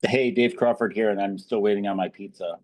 Hey, Dave Crawford here, and I'm still waiting on my pizza.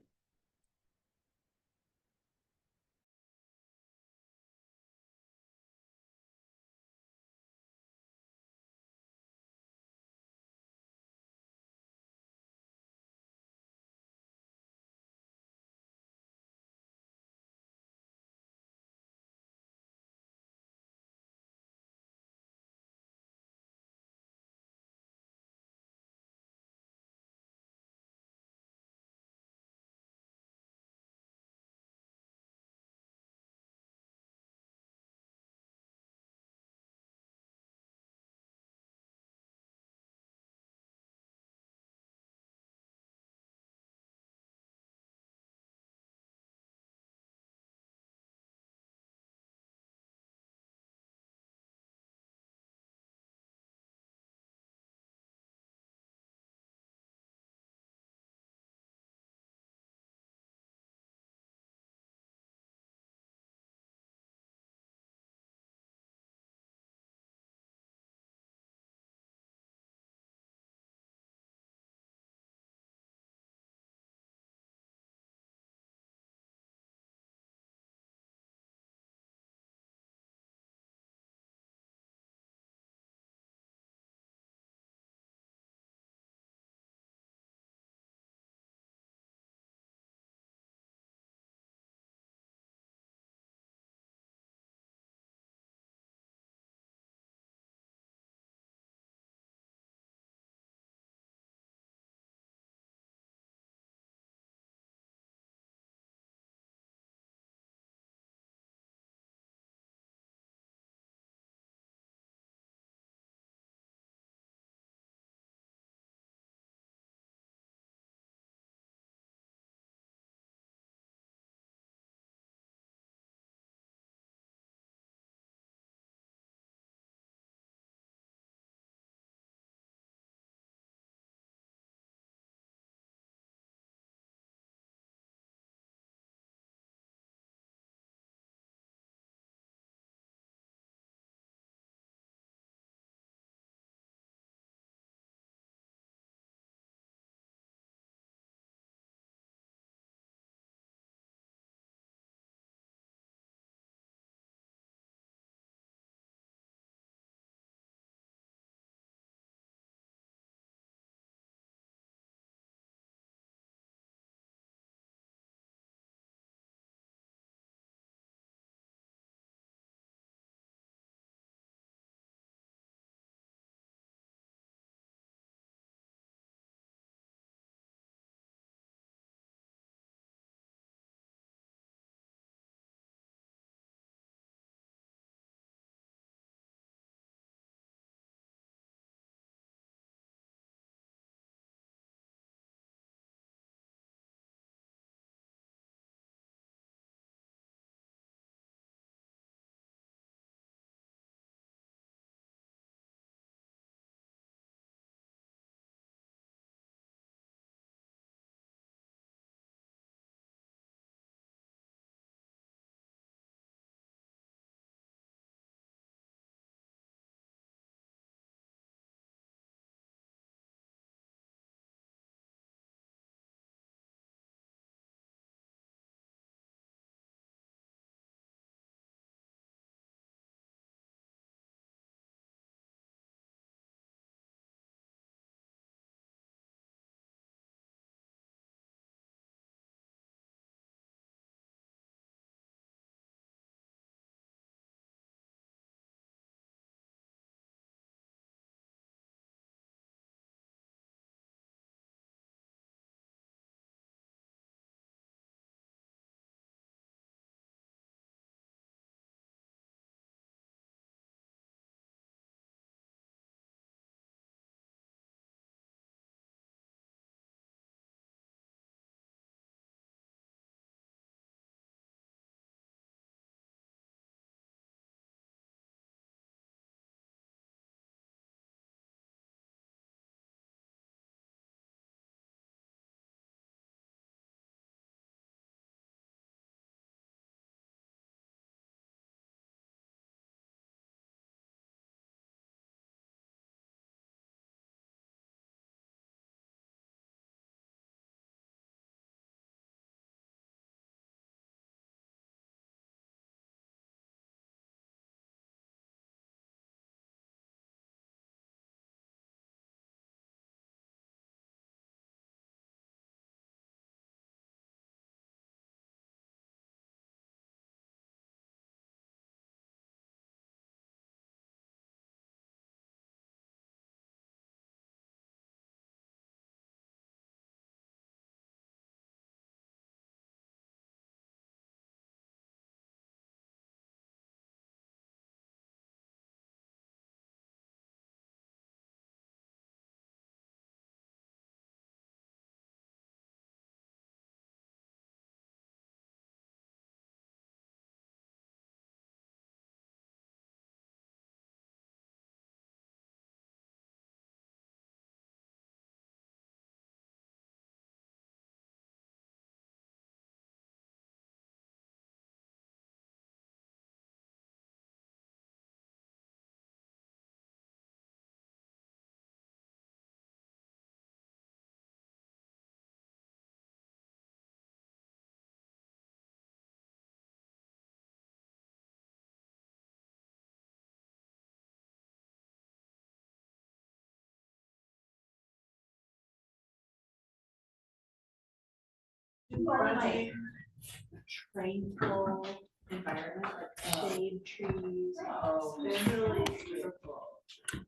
Tranquil environment, like shade trees. They're really beautiful.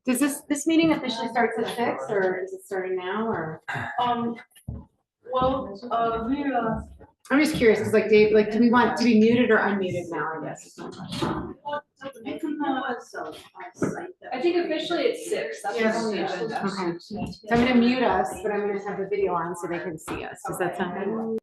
Does this meeting officially starts at 6 or is it starting now or? I'm just curious because like Dave, like do we want to be muted or unmuted now? I guess is my question. I think officially it's 6. That's what's on the agenda. Okay. So I'm gonna mute us, but I'm gonna have the video on so they can see us. Does that sound good?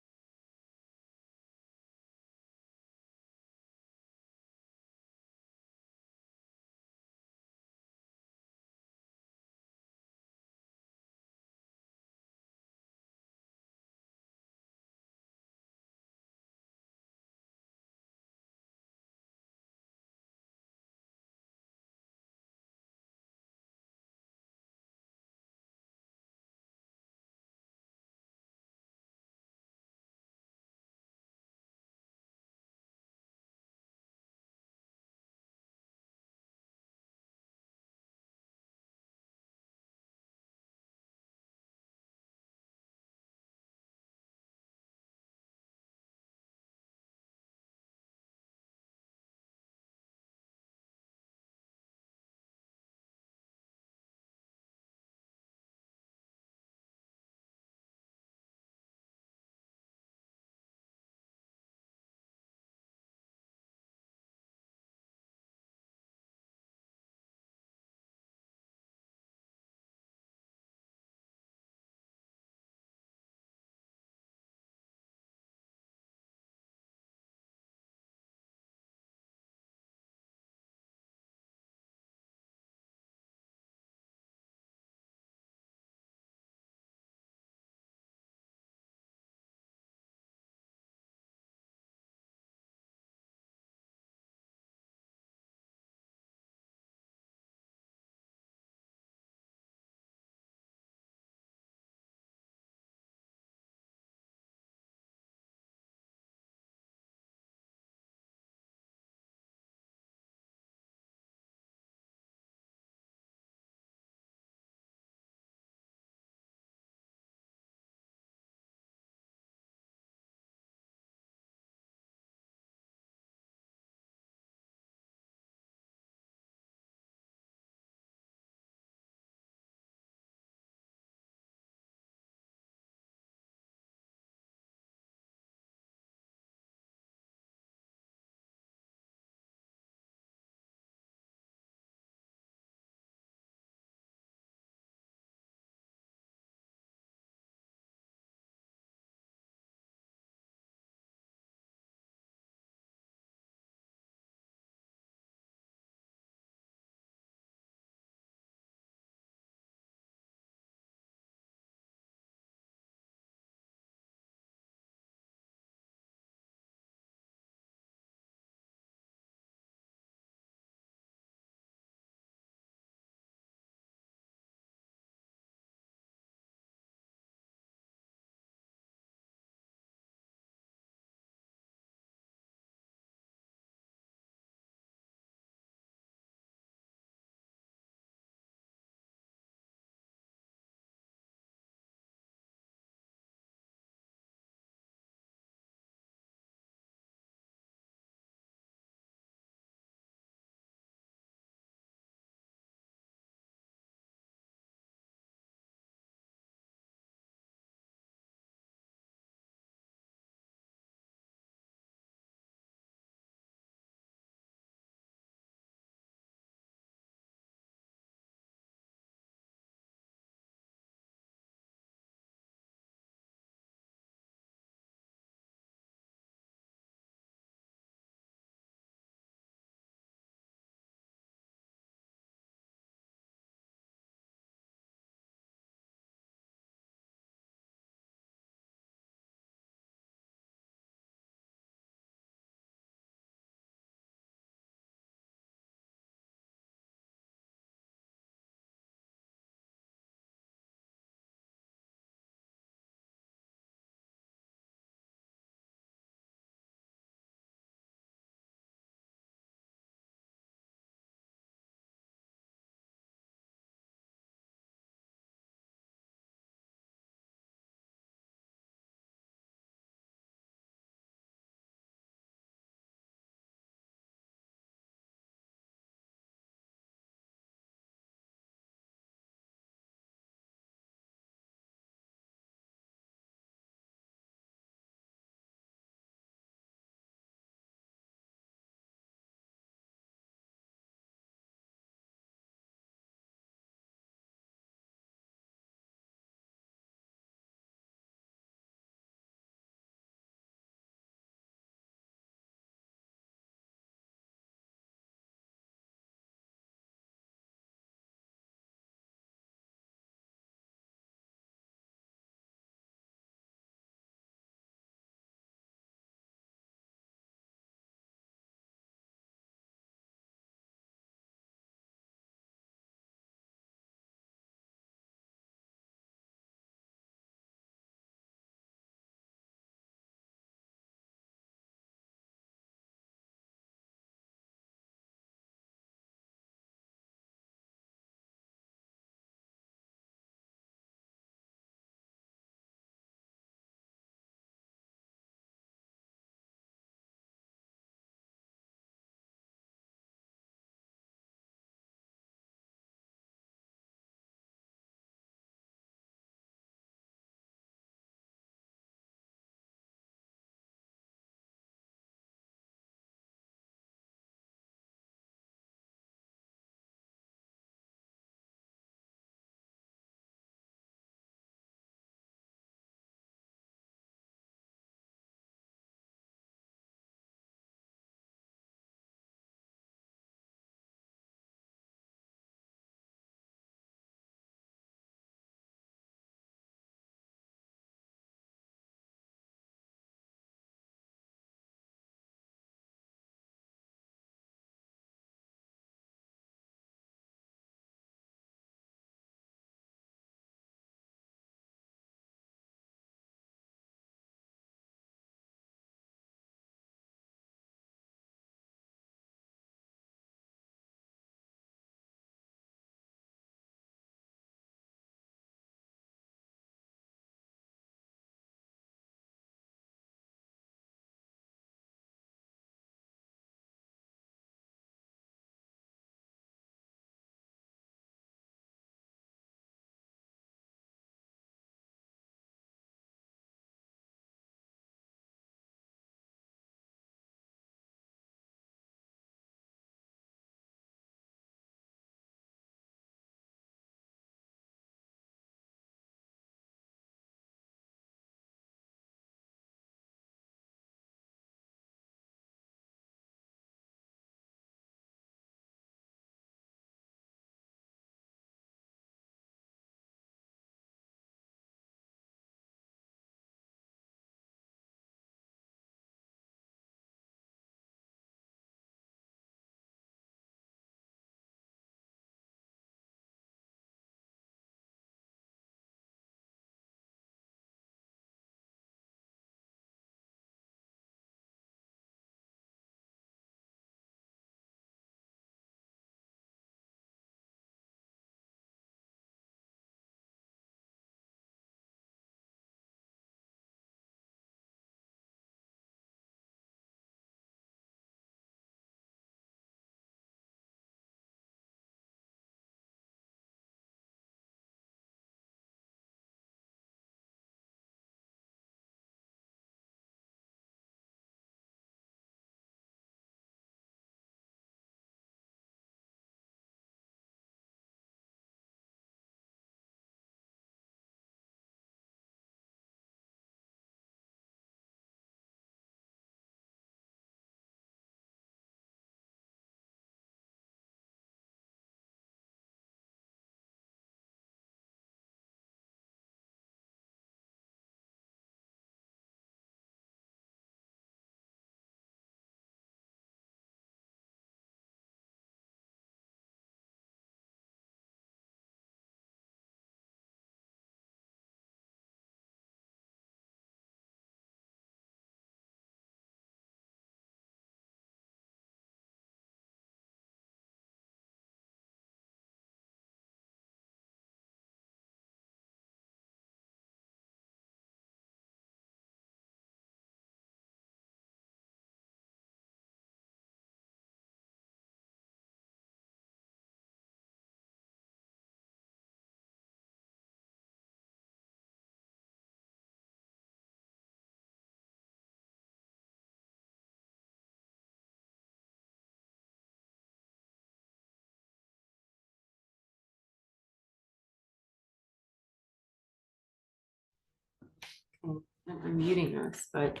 I'm muting us, but.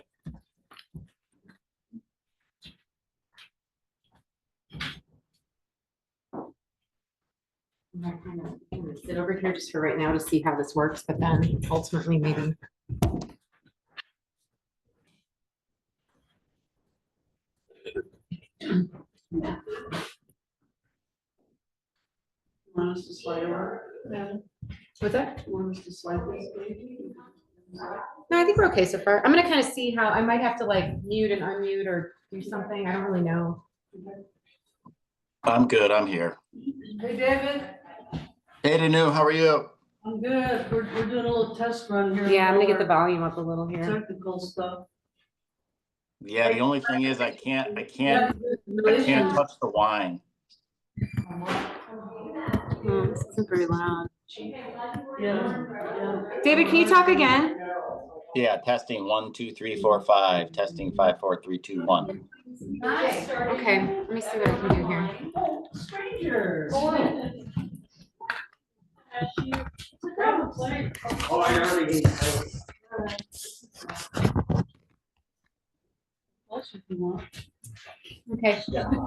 I'm gonna kind of sit over here just for right now to see how this works, but then ultimately maybe. Want us to slide over? What's that? Want us to slide this? No, I think we're okay so far. I'm gonna kind of see how, I might have to like mute and unmute or do something. I don't really know. I'm good. I'm here. Hey, David, Hey, Danu, how are you? I'm good. We're doing a little test run here. Yeah, I'm gonna get the volume up a little here. Technical stuff. Yeah, the only thing is I can't Yeah, touch the wine. This isn't very loud. Yeah. David, can you talk again? Yeah, testing 1, 2, 3, 4, 5. Testing 5, 4, 3, 2, 1. Okay, let me see what I can do here. Strangers. Oh, I already. Okay,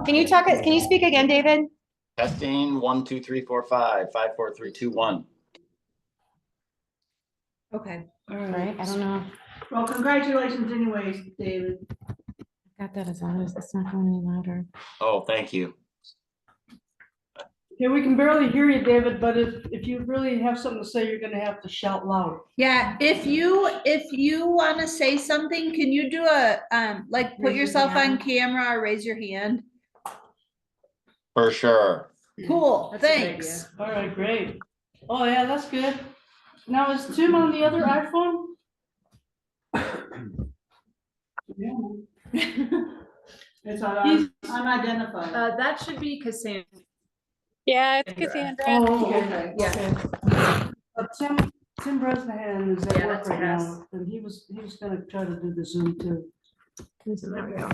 can you talk, can you speak again, David? Testing 1, 2, 3, 4, 5. 5, 4, 3, 2, 1. Okay. All All right, right. I don't know. Well, congratulations anyways, David. Got that as long as it's not going any louder. Oh, thank you. Yeah, we can barely hear you, David, but if you really have something to say, you're gonna have to shout loud. Yeah, if you wanna say something, can you do a, like, put Raise your yourself on hand. camera or raise your hand? For sure. Cool, That's a good thanks. All right, great. Oh, yeah, that's good. Now, is Tim on the other iPhone? It's He's- unidentified. That should be Cassandra. Yeah, it's Cassandra. Oh, okay, Yeah. okay. Tim Bresnahan is at Yeah, work that's right Cass. now, and he was gonna try to do the Zoom too. There we go.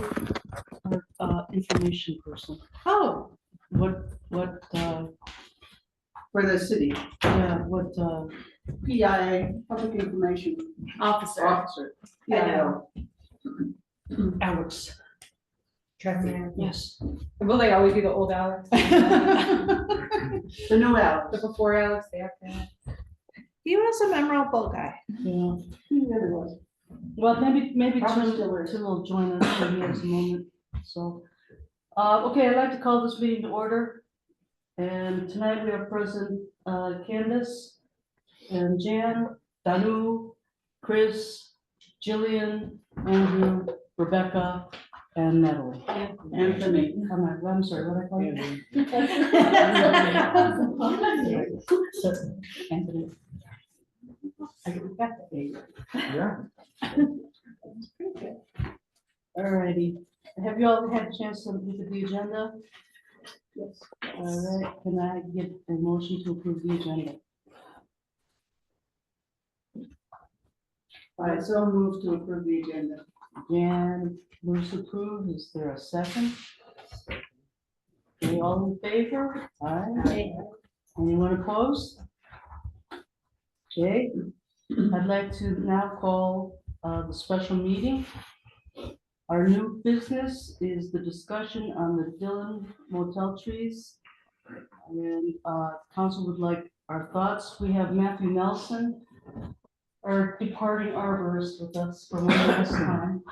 Our, information person. Oh, What, for the city, yeah, what, PIA, public information Officer. officer. I know. Alex, yes. Will they always be the old Alex? The new Alex. The before Alex, the after Alex? He was a memorable guy. Yeah. He really was. Well, maybe Probably Tim still is. will join us when he has a moment, so. Okay, I'd like to call this meeting to order. And tonight we are present, Candace and Jan, Danu, Chris, Jillian, Andrew, Rebecca, and Natalie. Anthony. I'm sorry, what I call you? Anthony. I got that baby. Yeah. Alrighty, have you all had a chance to look at the agenda? Yes. All right, can I get a motion to approve the agenda? I so moved to approve the agenda. Jan moves to approve, is there a second? Okay, all in favor? Aye. Anyone opposed? Okay, I'd like to now call the special meeting. Our new business is the discussion on the Dillon motel trees. And council would like our thoughts. We have Matthew Nelson, our departing arborist, with us for one last time.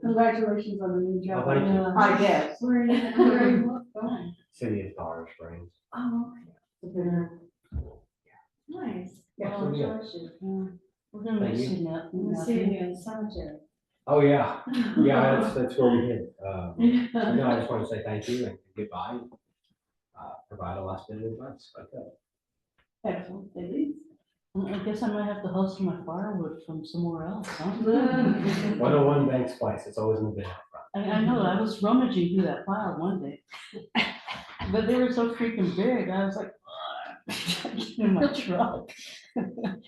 Congratulations on the new job. Oh, thank you. I guess. Where are you going? City of Colorado Springs. Oh, Yeah. nice. Well, Yeah. we're gonna miss you, Nat. I'm seeing you in the cemetery. Oh, yeah. Yeah, that's where we hit. No, I just want to say thank you and goodbye. Provide a last bit of advice like that. Excellent, ladies. I guess I might have to hustle my firewood from somewhere else, huh? 101 Bank Splice, it's always in the bin. I know, I was rummaging through that pile one day. But they were so freaking big, I was like, in my truck.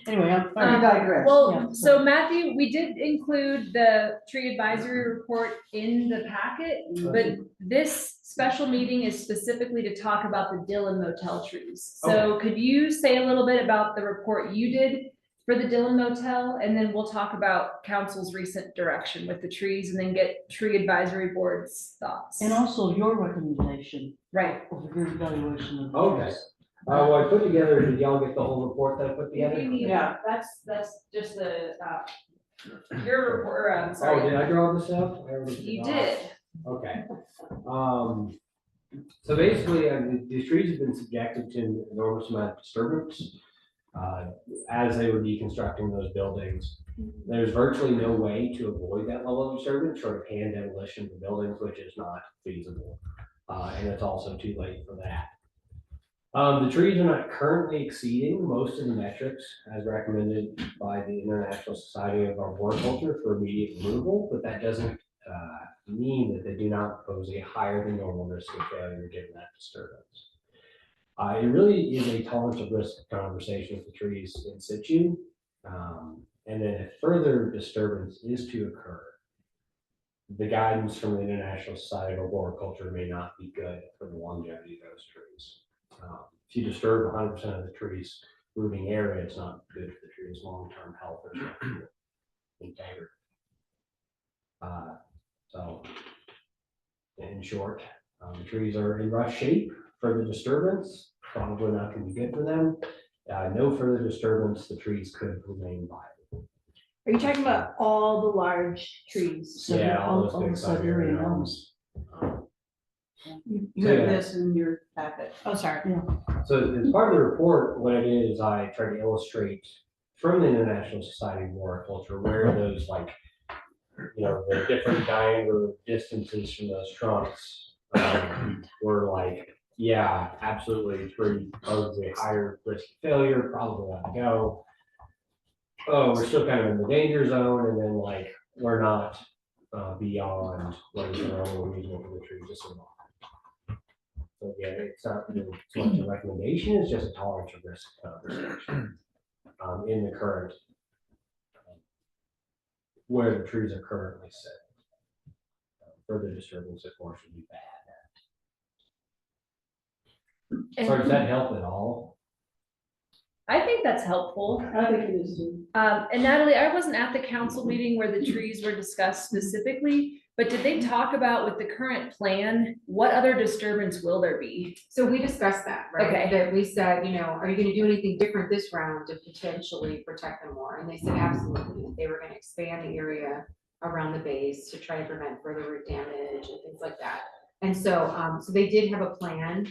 Anyway, I'm. I digress. Yeah, Well, so Matthew, we did include the tree advisory report in the packet, but this special meeting is specifically to talk about the Dillon motel trees. So could you say a little bit about the report you did for the Dillon Motel, and then we'll talk about council's recent direction with the trees, and then get tree advisory board's thoughts. And also your recommendation Right. of your evaluation of the Okay. trees. Well, I put together, did y'all get the whole report that I put together? Yeah. That's just the, your report, Oh, sorry. did I draw this up? I already You forgot. did. Okay. So basically, these trees have been subjected to an enormous amount of disturbance as they were deconstructing those buildings. There's virtually no way to avoid that level of disturbance, short of hand demolition of the buildings, which is not feasible. And it's also too late for that. The trees are not currently exceeding most of the metrics as recommended by the International Society of Arboriculture for immediate removal, but that doesn't mean that they do not pose a higher than normal risk of failure given that disturbance. It really is a tolerance of risk conversation with the trees in situ. And then if further disturbance is to occur, the guidance from the International Society of Arboriculture may not be good for the longevity of those trees. If you disturb 100% of the tree's rooting area, it's not good for the tree's long-term health or structural integrity. So, in short, the trees are in rough shape. Further disturbance, probably not going to be good for them. No further disturbance, the trees could remain viable. Are you talking about all the large trees? So Yeah, all all those big the Siberian Siberian elms. elms. You So, have yeah. this in your packet. Oh, sorry. So as part of the report, what I did is I tried to illustrate from the International Society of Arboriculture where those the different diameter distances from those trunks were like, yeah, absolutely, tree poses a higher risk of failure, probably ought to go. Oh, we're still kind of in the danger zone, and then like we're not beyond what is the normal reason for the trees to survive. So yeah, it's not really so much a recommendation, it's just a tolerance of risk conversation in the current where the trees are currently sitting. Further disturbance, of course, would be bad. So does that help at all? I think that's helpful. I think it is too. And Natalie, I wasn't at the council meeting where the trees were discussed specifically, but did they talk about with the current plan, what other disturbance will there be? So we discussed that, right? Okay. That we said, are you gonna do anything different this round to potentially protect them more? And they said absolutely. They were gonna expand the area around the base to try to prevent further root damage and things like that. And so, so they did have a plan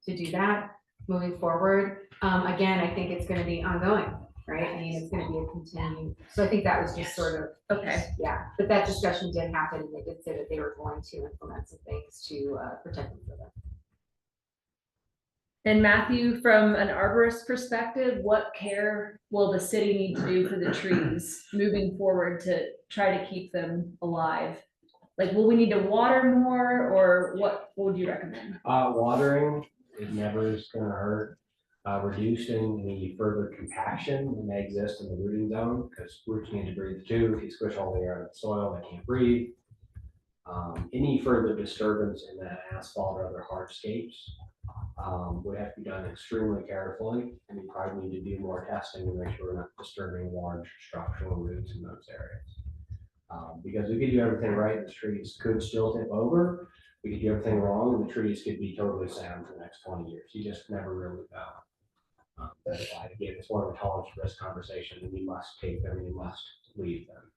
to do that moving forward. Again, I think it's gonna be ongoing, right? I mean, it's gonna be a continued, so I think that was just sort of, Okay. yeah, but that discussion did happen, and they did say that they were going to implement some things to protect them further. And Matthew, from an arborist perspective, what care will the city need to do for the trees moving forward to try to keep them alive? Like, will we need to water more, or what would you recommend? Watering, it never is gonna hurt. Reducing the further compaction that may exist in the rooting zone, because roots need to breathe too. If you squish all the air out of the soil, they can't breathe. Any further disturbance in that asphalt or other hardscapes would have to be done extremely carefully, and we probably need to do more testing to make sure we're not disturbing large structural roots in those areas. Because we could do everything right, the trees could still tip over. We could do everything wrong, and the trees could be totally sound for the next 20 years. You just never really know. That's why, again, it's more of a tolerance risk conversation, and you must take them, you must leave them.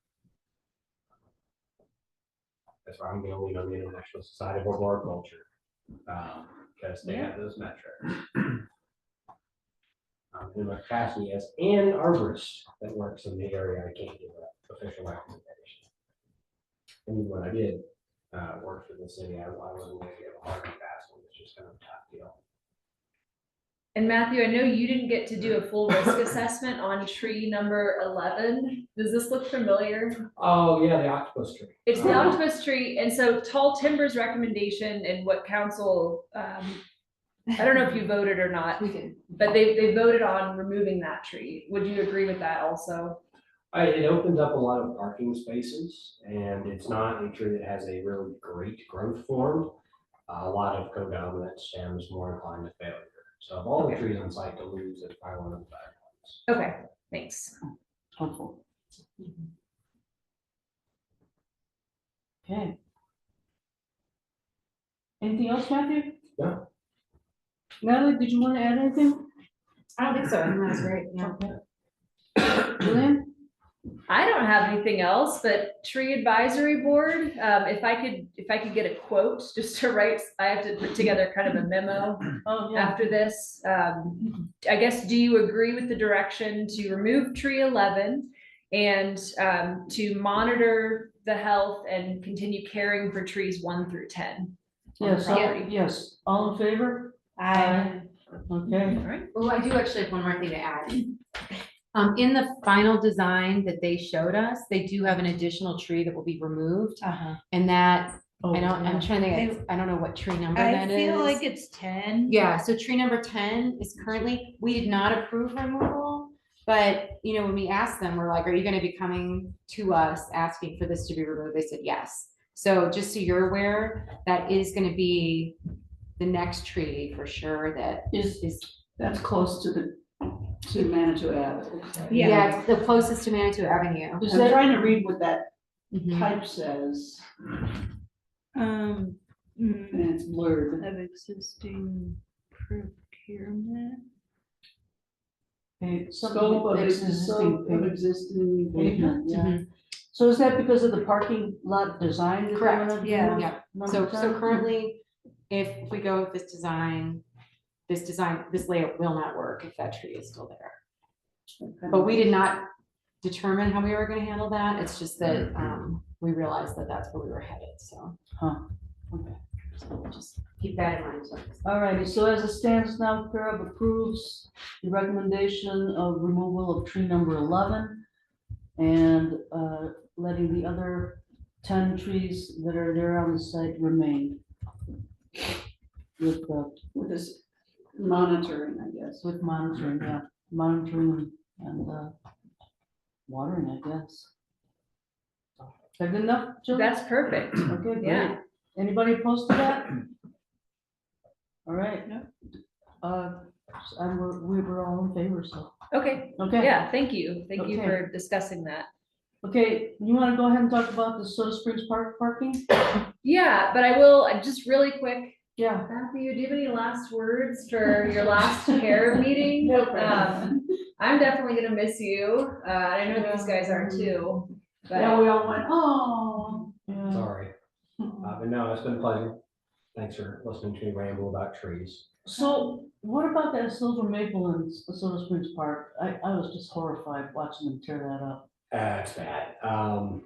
That's why I'm going to lean on the International Society of Arboriculture, because they have those metrics. And my capacity as an arborist that works in the area, I can't give an official recommendation. And when I did work for the city, I wasn't going to give a hard and fast one. It's just kind of a tough deal. And Matthew, I know you didn't get to do a full risk assessment on tree number 11. Does this look familiar? Oh, yeah, the octopus tree. It's the octopus tree, and so Tall Timber's recommendation and what council, I don't know if you voted or not, We did. but they voted on removing that tree. Would you agree with that also? It opens up a lot of parking spaces, and it's not a tree that has a really great growth form. A lot of codominant stems more inclined to failure. So of all the trees on site to lose, it's probably one of the better Okay, thanks. Helpful. Okay. Anything else, Matthew? No. Natalie, did you want to add anything? I don't think so, I think that's great, yeah. Okay. Julian? I don't have anything else, but tree advisory board, if I could get a quote just to write, I have to put together kind of a memo Oh, yeah. after this. I guess, do you agree with the direction to remove tree 11 and to monitor the health and continue caring for trees 1 through 10? on the Yes, property? yes. All in favor? I, Okay. All right. Oh, I do actually have one more thing to add. In the final design that they showed us, they do have an additional tree that will be removed, and that, Oh, I'm trying to think, I don't know what tree number that is. I feel like it's 10. Yeah, so tree number 10 is currently, we did not approve removal, but, you know, when we asked them, we're like, are you gonna be coming to us asking for this to be removed? They said yes. So just so you're aware, that is gonna be the next tree for sure that is. That's close to Manitou Ave. Yeah, it's the closest to Manitou Avenue. I'm trying to read what that Mhm. type says, Mm, and it's blurred. of existing procurement. Okay, Scope of existing pavement, yeah. Mhm. So is that because of the parking lot design? that they Correct, wanna do? Yeah, Number so 10? currently, if we go with this layout will not work if that tree is still there. Okay. But we did not determine how we were gonna handle that, it's just that, we realized that that's where we were headed, so. Huh, okay. So just keep that in mind. All righty, so as it stands now, PARAB approves the recommendation of removal of tree number 11 and letting the other 10 trees that are there on the site remain. With this monitoring, I guess. With monitoring, yeah, monitoring and watering, I guess. Is that good enough, Jill? That's perfect. Okay, great. Yeah. Anybody opposed to that? All right. We were all in favor, so, Okay, okay. yeah, thank you. Thank you Okay. for discussing that. Okay, you wanna go ahead and talk about the Soda Springs Park parking? Yeah, but I will, just really quick, Yeah. Matthew, do you have any last words for your last PARAB meeting? No problem. I'm definitely gonna miss you. I know these guys are too. Yeah, But we all went, oh. Yeah. Sorry, but no, it's been a pleasure. Thanks for listening to me ramble about trees. So what about that silver maple in Soda Springs Park? I was just horrified watching them tear that up. It's bad. Uh,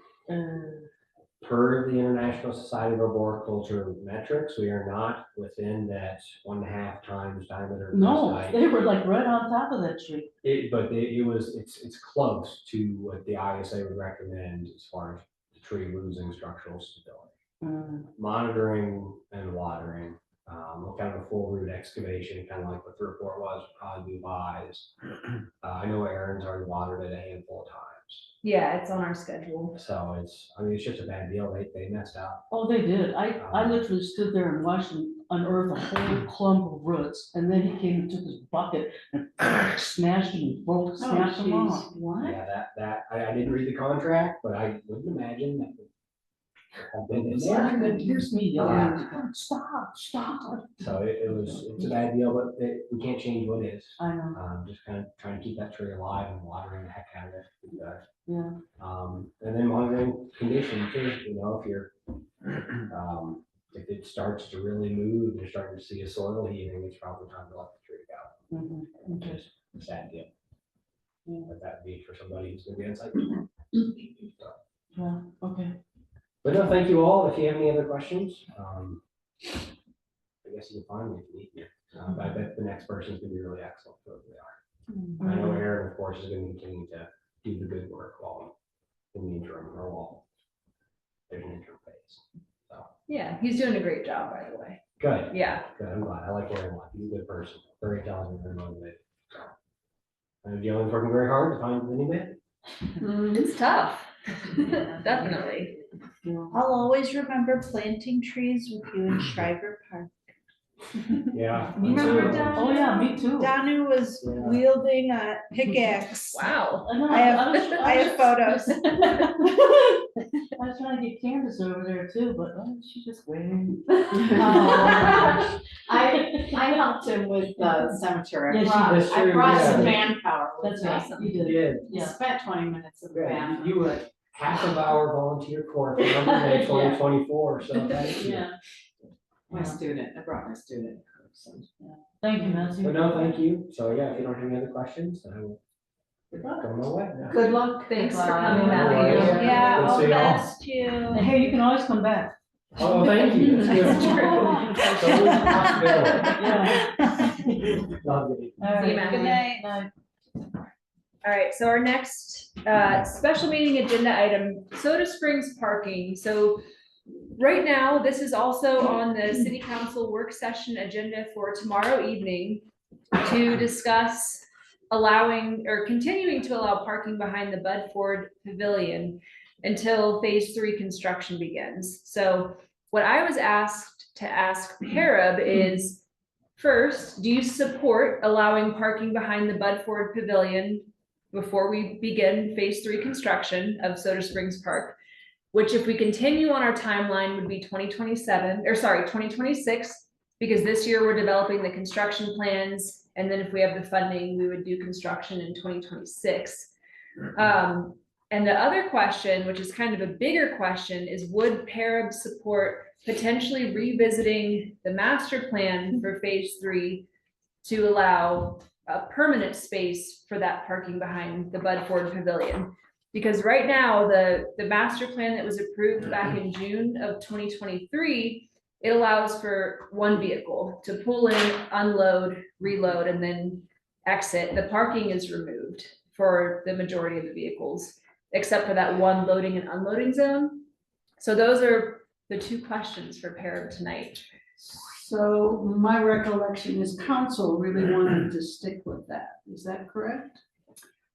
Per the International Society of Arboriculture metrics, we are not within that 1.5 times diameter. No, site. they were like right on top of that tree. It's close to what the ISA would recommend as far as the tree losing structural stability. Monitoring and watering, kind of a full root excavation, kind of like what the report was, would probably be wise. I know Aaron's already watered it a handful of times. yeah, it's on our schedule. So it's just a bad deal. They messed up. Oh, they did. I literally stood there and watched him unearth a whole clump of roots, and then he came and took his bucket and smashed them and broke, smashed them off. What? Yeah, I didn't read the contract, but I wouldn't imagine that would have been in Yeah, there. here's me yelling, stop. So it's a bad deal, but we can't change what is. I know, Just kind of trying to keep that tree alive and watering the heck out of it. yeah. And then monitoring condition too, if you're, if it starts to really move, you're starting to see a soil heaving, it's probably time to let the tree go. Mhm, Which okay. is a sad deal. Yeah. But that'd be for somebody who's gonna be on site. Yeah, okay. But no, thank you all. If you have any other questions, I guess you can find me if you need me. But I bet the next person is gonna be really excellent for what they are. I know Aaron, of course, is gonna continue to do the good work while in the interim or while there's an interim phase. So, Yeah, he's doing a great job, by the way. good, Yeah. good. I'm glad. I like Aaron a lot. He's a good person, very talented, very motivated. So, and Dylan's working very hard to find the new man. It's tough. Definitely. Yeah. I'll always remember planting trees with you in Shriver Park. Yeah. Remember So- Oh, yeah, me too. Danu was Yeah. wielding a pickaxe. Wow. I know, I have, was- I have photos. I was trying to get Candace over there too, but she just waiting. I helped him with the cemetery. Yeah, I brought- That's I true, brought some yeah. manpower with That's me. awesome, you You did, did. I yeah. spent 20 minutes in the Yeah, bathroom. you were half of our volunteer corps for Lumber Day 2024, so thank you. Yeah. My student, I brought my student. So. Thank you, Nancy. But no, thank you. So yeah, if you don't have any other questions, I will go my way. now. Good luck. Thanks for Bye. coming, No Matthew. worries. Yeah, Good to all see the y'all. best to you. And hey, you can always come back. Oh, thank you. That's good. That's So always a possibility. Yeah. Love it. All right. See you, Matt. Good night. Night. All right, so our next special meeting agenda item, Soda Springs parking. So right now, this is also on the city council work session agenda for tomorrow evening to discuss allowing or continuing to allow parking behind the Bud Ford Pavilion until phase 3 construction begins. So what I was asked to ask PARAB is, first, do you support allowing parking behind the Bud Ford Pavilion before we begin phase 3 construction of Soda Springs Park, which if we continue on our timeline would be 2026, because this year we're developing the construction plans. And then if we have the funding, we would do construction in 2026. And the other question, which is kind of a bigger question, is would PARAB support potentially revisiting the master plan for phase 3 to allow a permanent space for that parking behind the Bud Ford Pavilion? Because right now, the master plan that was approved back in June of 2023, it allows for one vehicle to pull in, unload, reload, and then exit. The parking is removed for the majority of the vehicles, except for that one loading and unloading zone. So those are the two questions for PARAB tonight. So my recollection is council really wanted to stick with that. Is that correct?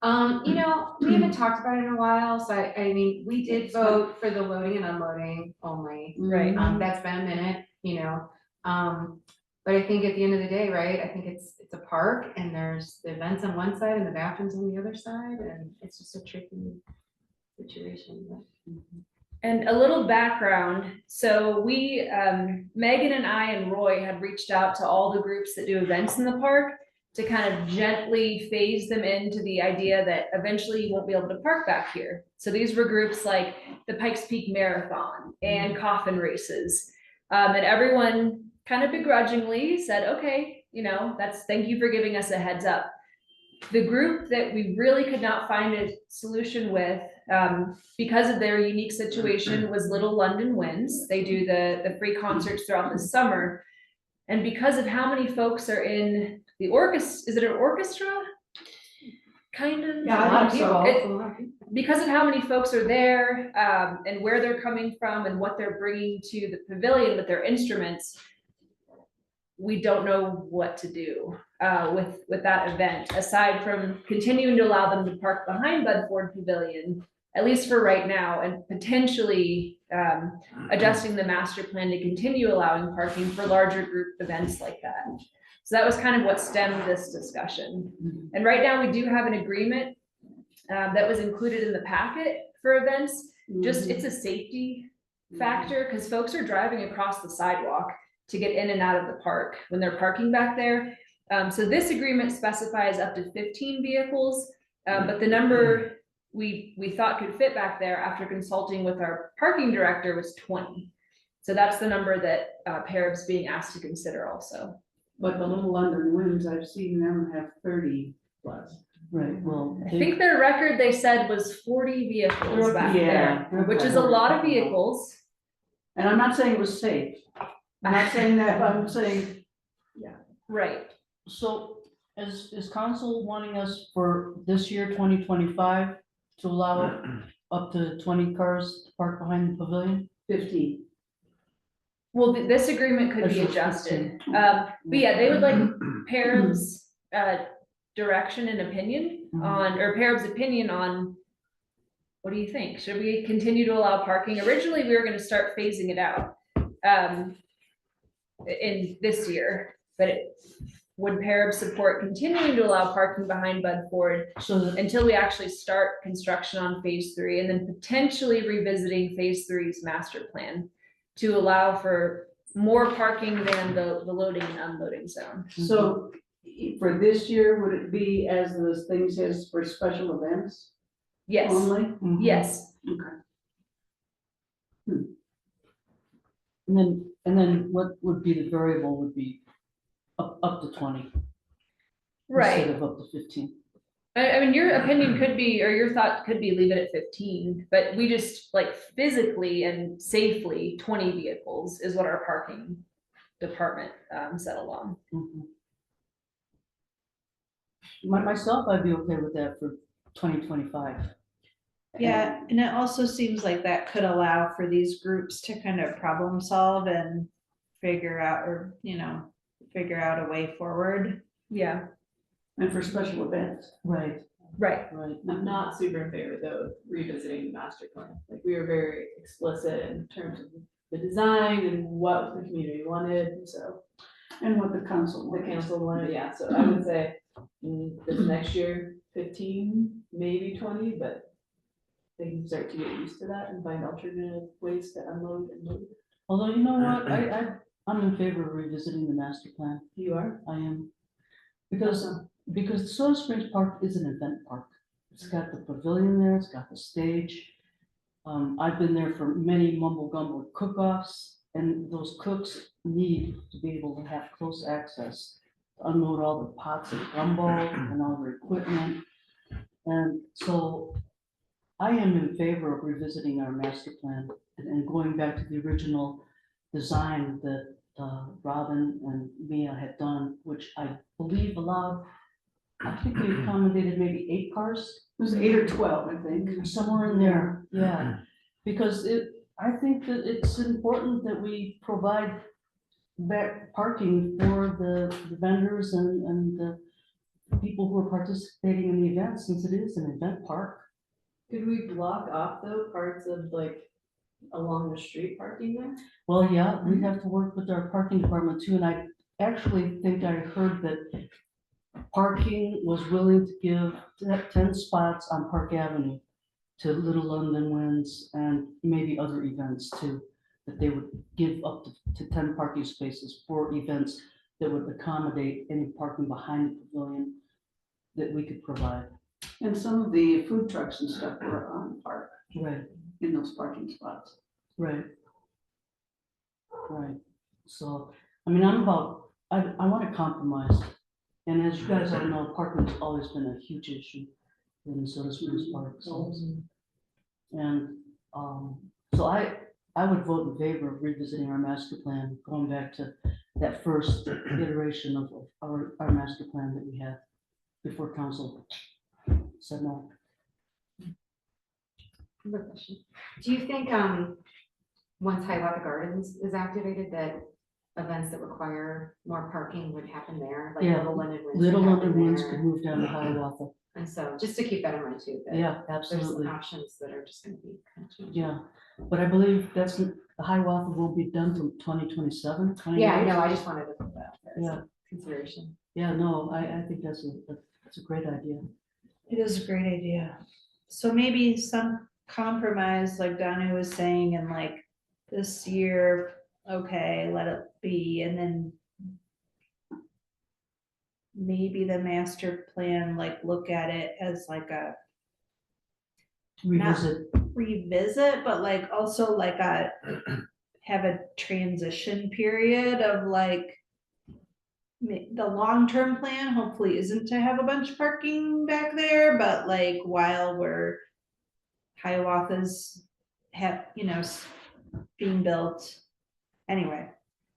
You know, we haven't talked about it in a while, so I mean, we did vote for the loading and unloading only. Right. That's been a minute, you know, but I think at the end of the day, right, I think it's a park and there's the events on one side and the bathrooms on the other side, and it's just a tricky situation, but. And a little background, so we, Megan and I and Roy had reached out to all the groups that do events in the park to kind of gently phase them into the idea that eventually you won't be able to park back here. So these were groups like the Pikes Peak Marathon and coffin races. And everyone kind of begrudgingly said, okay, you know, thank you for giving us a heads up. The group that we really could not find a solution with, because of their unique situation, was Little London Winds. They do the free concerts throughout the summer. And because of how many folks are in the orchestra, is it an orchestra? Kind of. Yeah, I think so. Because of how many folks are there, and where they're coming from and what they're bringing to the pavilion with their instruments, we don't know what to do with that event, aside from continuing to allow them to park behind Bud Ford Pavilion, at least for right now, and potentially adjusting the master plan to continue allowing parking for larger group events like that. So that was kind of what stemmed this discussion. And right now we do have an agreement that was included in the packet for events. Just it's a safety factor because folks are driving across the sidewalk to get in and out of the park when they're parking back there. So this agreement specifies up to 15 vehicles, but the number we thought could fit back there after consulting with our parking director was 20. So that's the number that PARAB's being asked to consider also. But the Little London Winds, I've seen them have 30 plus. Right, well. I think their record, they said, was 40 vehicles back there, which is a lot of vehicles. And I'm not saying it was safe. I'm not saying that, but I'm saying, Right. So is council wanting us for this year, 2025, to allow up to 20 cars to park behind the pavilion? 15. Well, this agreement could be That's adjusted. 15. But yeah, they would like PARAB's direction and opinion on, or PARAB's opinion on, what do you think? Should we continue to allow parking? Originally, we were gonna start phasing it out. in this year, but would PARAB support continuing to allow parking behind Bud Ford So that, until we actually start construction on phase 3 and then potentially revisiting phase 3's master plan to allow for more parking than the loading and unloading zone? So for this year, would it be as the thing says for special events Yes, only? yes. Okay. and then what would be the variable would be up to 20. Right. Instead of up to 15. I mean, your opinion could be, or your thought could be leave it at 15, but we just like physically and safely 20 vehicles is what our parking department settled on. Mhm. Myself, I'd be okay with that for 2025. Yeah, and it also seems like that could allow for these groups to kind of problem solve and figure out, or, figure out a way forward. Yeah, And for special events. Right, right. right. I'm not super in favor though of revisiting the master plan. Like we were very explicit in terms of the design and what the community wanted, so And what the council the wants. council wanted, yeah, so I would say this next year, 15, maybe 20, but they can start to get used to that and find alternative ways to unload and load. Although, you know what, I'm in favor of revisiting the master plan. You are? I am. Because Soda Springs Park is an event park. It's got the pavilion there, it's got the stage. I've been there for many mumble gumble cook-offs, and those cooks need to be able to have close access to unload all the pots of gumbo and all their equipment. And so I am in favor of revisiting our master plan and going back to the original design that Robin and Mia had done, which I believe allowed, I think we accommodated maybe 8 cars, It was 8 or 12, I think. somewhere in there, yeah. Because I think that it's important that we provide back parking for the vendors and the people who are participating in the event, since it is an event park. Could we block off though parts of like along the street parking there? Well, yeah, we have to work with our parking department too, and I actually think I heard that parking was willing to give 10 spots on Park Avenue to Little London Winds and maybe other events too, that they would give up to 10 parking spaces for events that would accommodate any parking behind the pavilion that we could provide. And some of the food trucks and stuff were on park Right, in those parking spots. right. Right, so, I mean, I want to compromise. And as you guys all know, parking's always been a huge issue in Soda Springs Park, so. And, so I would vote in favor of revisiting our master plan, going back to that first iteration of our master plan that we had before council said no. Another question. Do you think, once Hiawatha Gardens is activated, that events that require more parking would happen there? Like Yeah, Little London Winds. Little would happen London Winds there. could move down to Hiawatha. And so, just to keep that in mind too, that Yeah, there's absolutely. some options that are just gonna be kind of changing. Yeah, but I believe the Hiawatha won't be done till 2027. Yeah, I know, I just wanted to put that there as Yeah. a consideration. Yeah, no, I think that's a great idea. It is a great idea. So maybe some compromise, like Donna was saying, and like this year, okay, let it be, and then maybe the master plan, like look at it as like a revisit, but like also like have a transition period of like the long-term plan hopefully isn't to have a bunch of parking back there, but like while we're Hiawatha's being built. Anyway,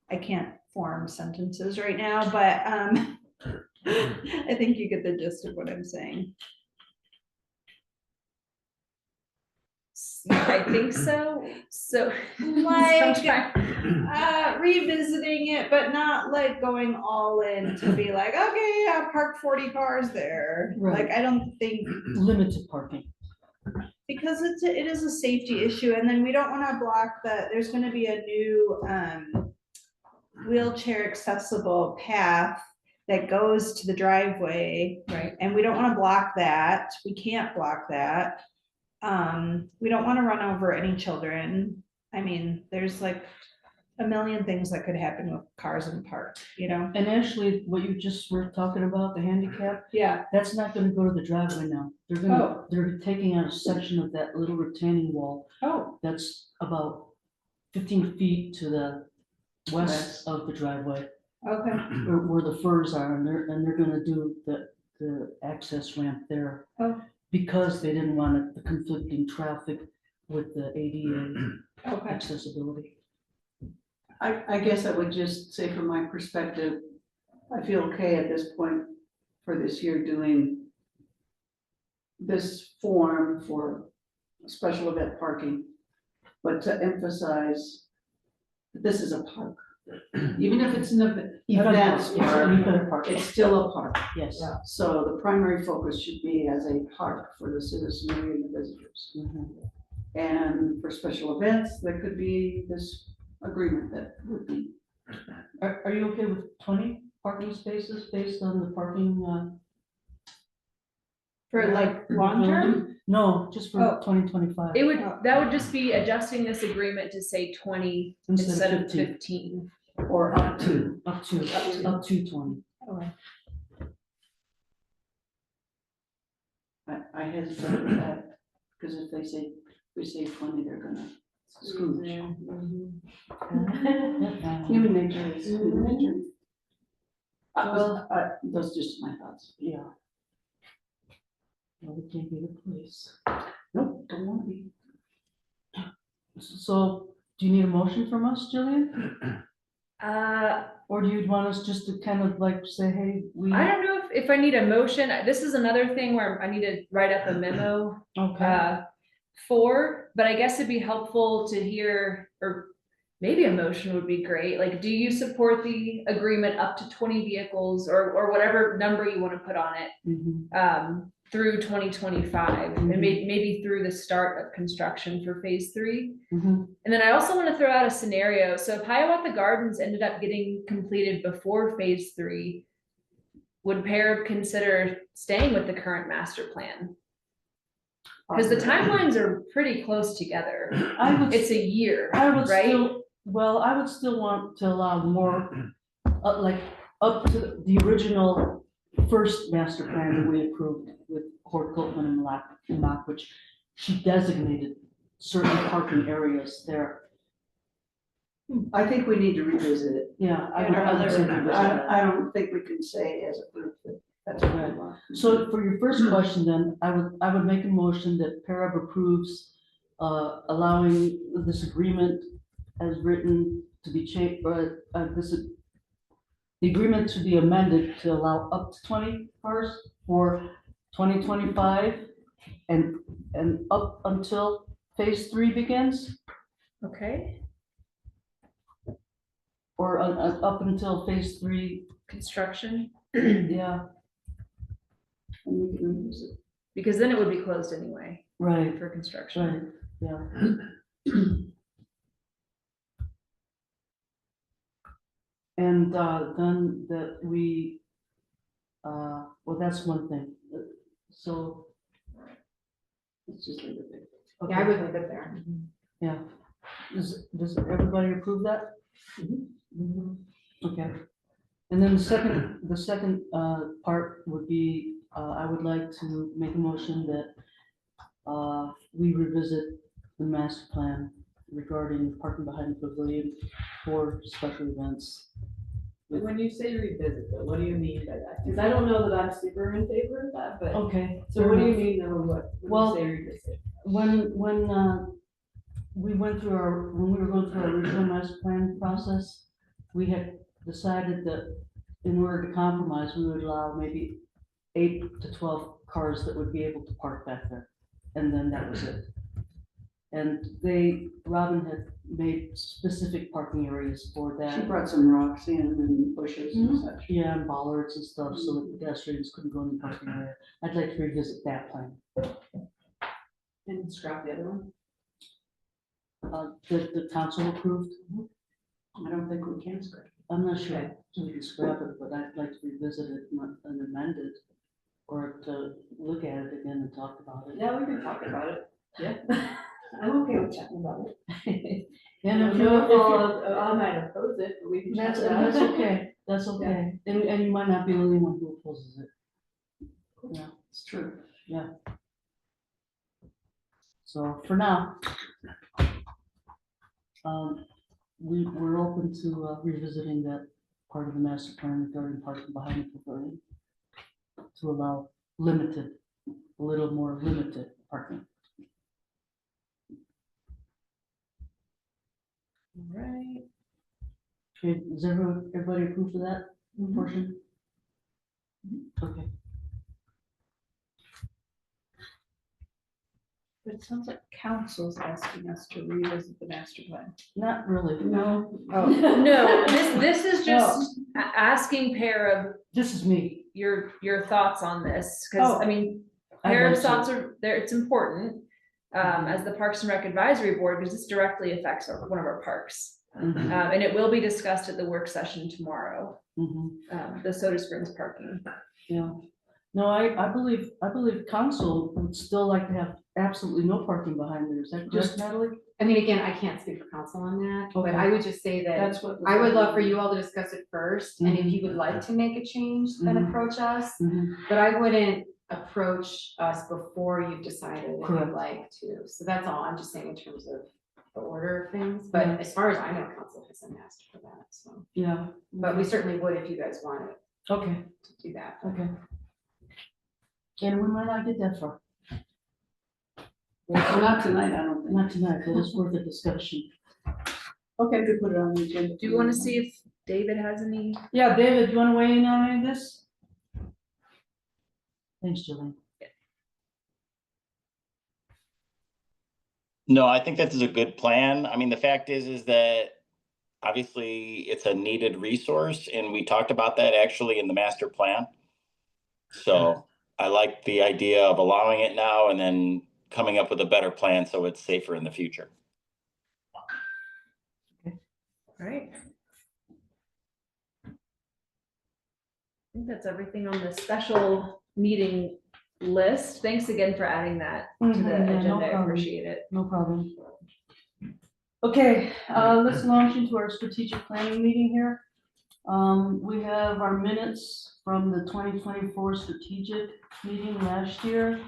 I can't form sentences right now, but I think you get the gist of what I'm saying. I think so, so. Like, sometime- revisiting it, but not like going all in to be like, okay, yeah, park 40 cars there. Right. Like, I don't think, Limited parking. because it is a safety issue, and then we don't want to block there's gonna be a new wheelchair accessible path that goes to the driveway. Right. And we don't wanna block that, we can't block that. We don't wanna run over any children. I mean, there's like a million things that could happen with cars in the park, you know? And actually, what you just were talking about, the handicap, Yeah, that's not gonna go to the driveway now. They're taking out a section of that little retaining wall oh, that's about 15 feet to the west of the driveway, okay, where the firs are, and they're gonna do the access ramp there. Oh. Because they didn't want the conflicting traffic with the ADA okay. accessibility. I guess I would just say from my perspective, I feel okay at this point for this year doing this form for special event parking, but to emphasize that this is a park. Even if it's an event park, it's still a park. Yes. So the primary focus should be as a park for the citizenry and the visitors. Mhm. And for special events, there could be this agreement that would be. Are you okay with 20 parking spaces based on the parking? For like long term? No, just for Oh. 2025. That would just be adjusting this agreement to say 20 instead of 15. Or up to. Up to 20. Okay. I hesitate with that, because if we say 20, they're gonna scrooge. Human nature is human nature. Those just my thoughts. Yeah. Well, we can't be the police. Nope, don't want to be. So, do you need a motion from us, Jillian? Or do you want us just to kind of like say, hey, we? I don't know if I need a motion. This is another thing where I need to write up a memo Okay. but I guess it'd be helpful to hear, or maybe a motion would be great. Like, do you support the agreement up to 20 vehicles or whatever number you want to put on it? Mhm. Through 2025 and maybe through the start of construction for phase 3. Mhm. And then I also want to throw out a scenario. So if Hiawatha Gardens ended up getting completed before phase 3, would PARAB consider staying with the current master plan? Because the timelines are pretty close together. It's a year, I would right? I would still want to allow more, like, up to the original first master plan that we approved with Hort Copeland and Mock, which she designated certain parking areas there. I think we need to revisit it. Yeah. And our other- say revisit that. I don't think we can say as a group that that's what we want. So for your first question then, I would make a motion that PARAB approves allowing this agreement as written to be changed, the agreement to be amended to allow up to 20 cars for 2025 and up until phase 3 begins, Okay, or up until phase 3, construction, yeah, And we can revisit. because then it would be closed anyway right, for construction. right, yeah. And then that we, well, that's one thing, so. Let's just leave it there. Yeah, I would leave it there. Yeah, does everybody approve that? Okay, and then the second part would be, I would like to make a motion that we revisit the master plan regarding parking behind the pavilion for special events. When you say revisit, though, what do you mean by that? Because I don't know that I'm super in favor of that, but, Okay. so what do you mean, though, when Well, you say revisit? When we went through when we were going through our original master plan process, we had decided that in order to compromise, we would allow maybe 8 to 12 cars that would be able to park back there. And then that was it. And Robin had made specific parking areas for She that. brought some rocks in and bushes and such. Yeah, and bollards and stuff, so that pedestrians couldn't go in the parking area. I'd like to revisit that plan. And scrap the other one? The council approved. I don't think we can scratch. I'm not sure we can scrap it, but I'd like to revisit it and amend it. Or to look at it again and talk about it. Yeah, we can talk about it. Yeah. I'm okay with chatting about it. And if No, you, I might oppose it, but we can chat that's, about it. that's okay, that's okay. And you might not be the only one who opposes it. Yeah, It's true. so for now, we're open to revisiting that part of the master plan regarding parking behind the pavilion to allow limited, a little more limited parking. Right. Okay, is everybody approved of that portion? Okay. But it sounds like council's asking us to revisit the master plan. Not really. No. No, this is just asking PARAB This is me. your thoughts on this, because Oh, I mean, I'd PARAB's like to. thoughts are there, it's important. As the Parks and Rec Advisory Board, because this directly affects one of our parks. Mhm, And it will be discussed at the work session tomorrow, mhm. the Soda Springs parking. Yeah, no, I believe council would still like to have absolutely no parking behind there, is that correct, Just- Natalie? I mean, again, I can't speak for council on that, but Okay. I would just say that That's what. I would love for you all to discuss it first, and if Mhm. you would like to make a change, then Mhm. approach us. Mhm. But I wouldn't approach us before you've decided if Correct. you'd like to. So that's all. I'm just saying in terms of the order of things. But Yeah. as far as I know, council hasn't asked for that. So, Yeah. but we certainly would if you guys wanted Okay, to do that. okay. And we might not get that far, Well, not tonight, I don't think. not tonight, but it's worth a discussion. Okay, we put it on the agenda. Do you want to see if David has any? Yeah, David, you wanna weigh in on any of this? Thanks, Jillian. No, I think this is a good plan. I mean, the fact is that obviously it's a needed resource and we talked about that actually in the master plan. So I like the idea of allowing it now and then coming up with a better plan so it's safer in the future. Right. I think that's everything on the special meeting list. Thanks again for adding that to Mhm, the yeah, no agenda. I problem. appreciate it. No problem. Okay, let's launch into our strategic planning meeting here. We have our minutes from the 2024 strategic meeting last year.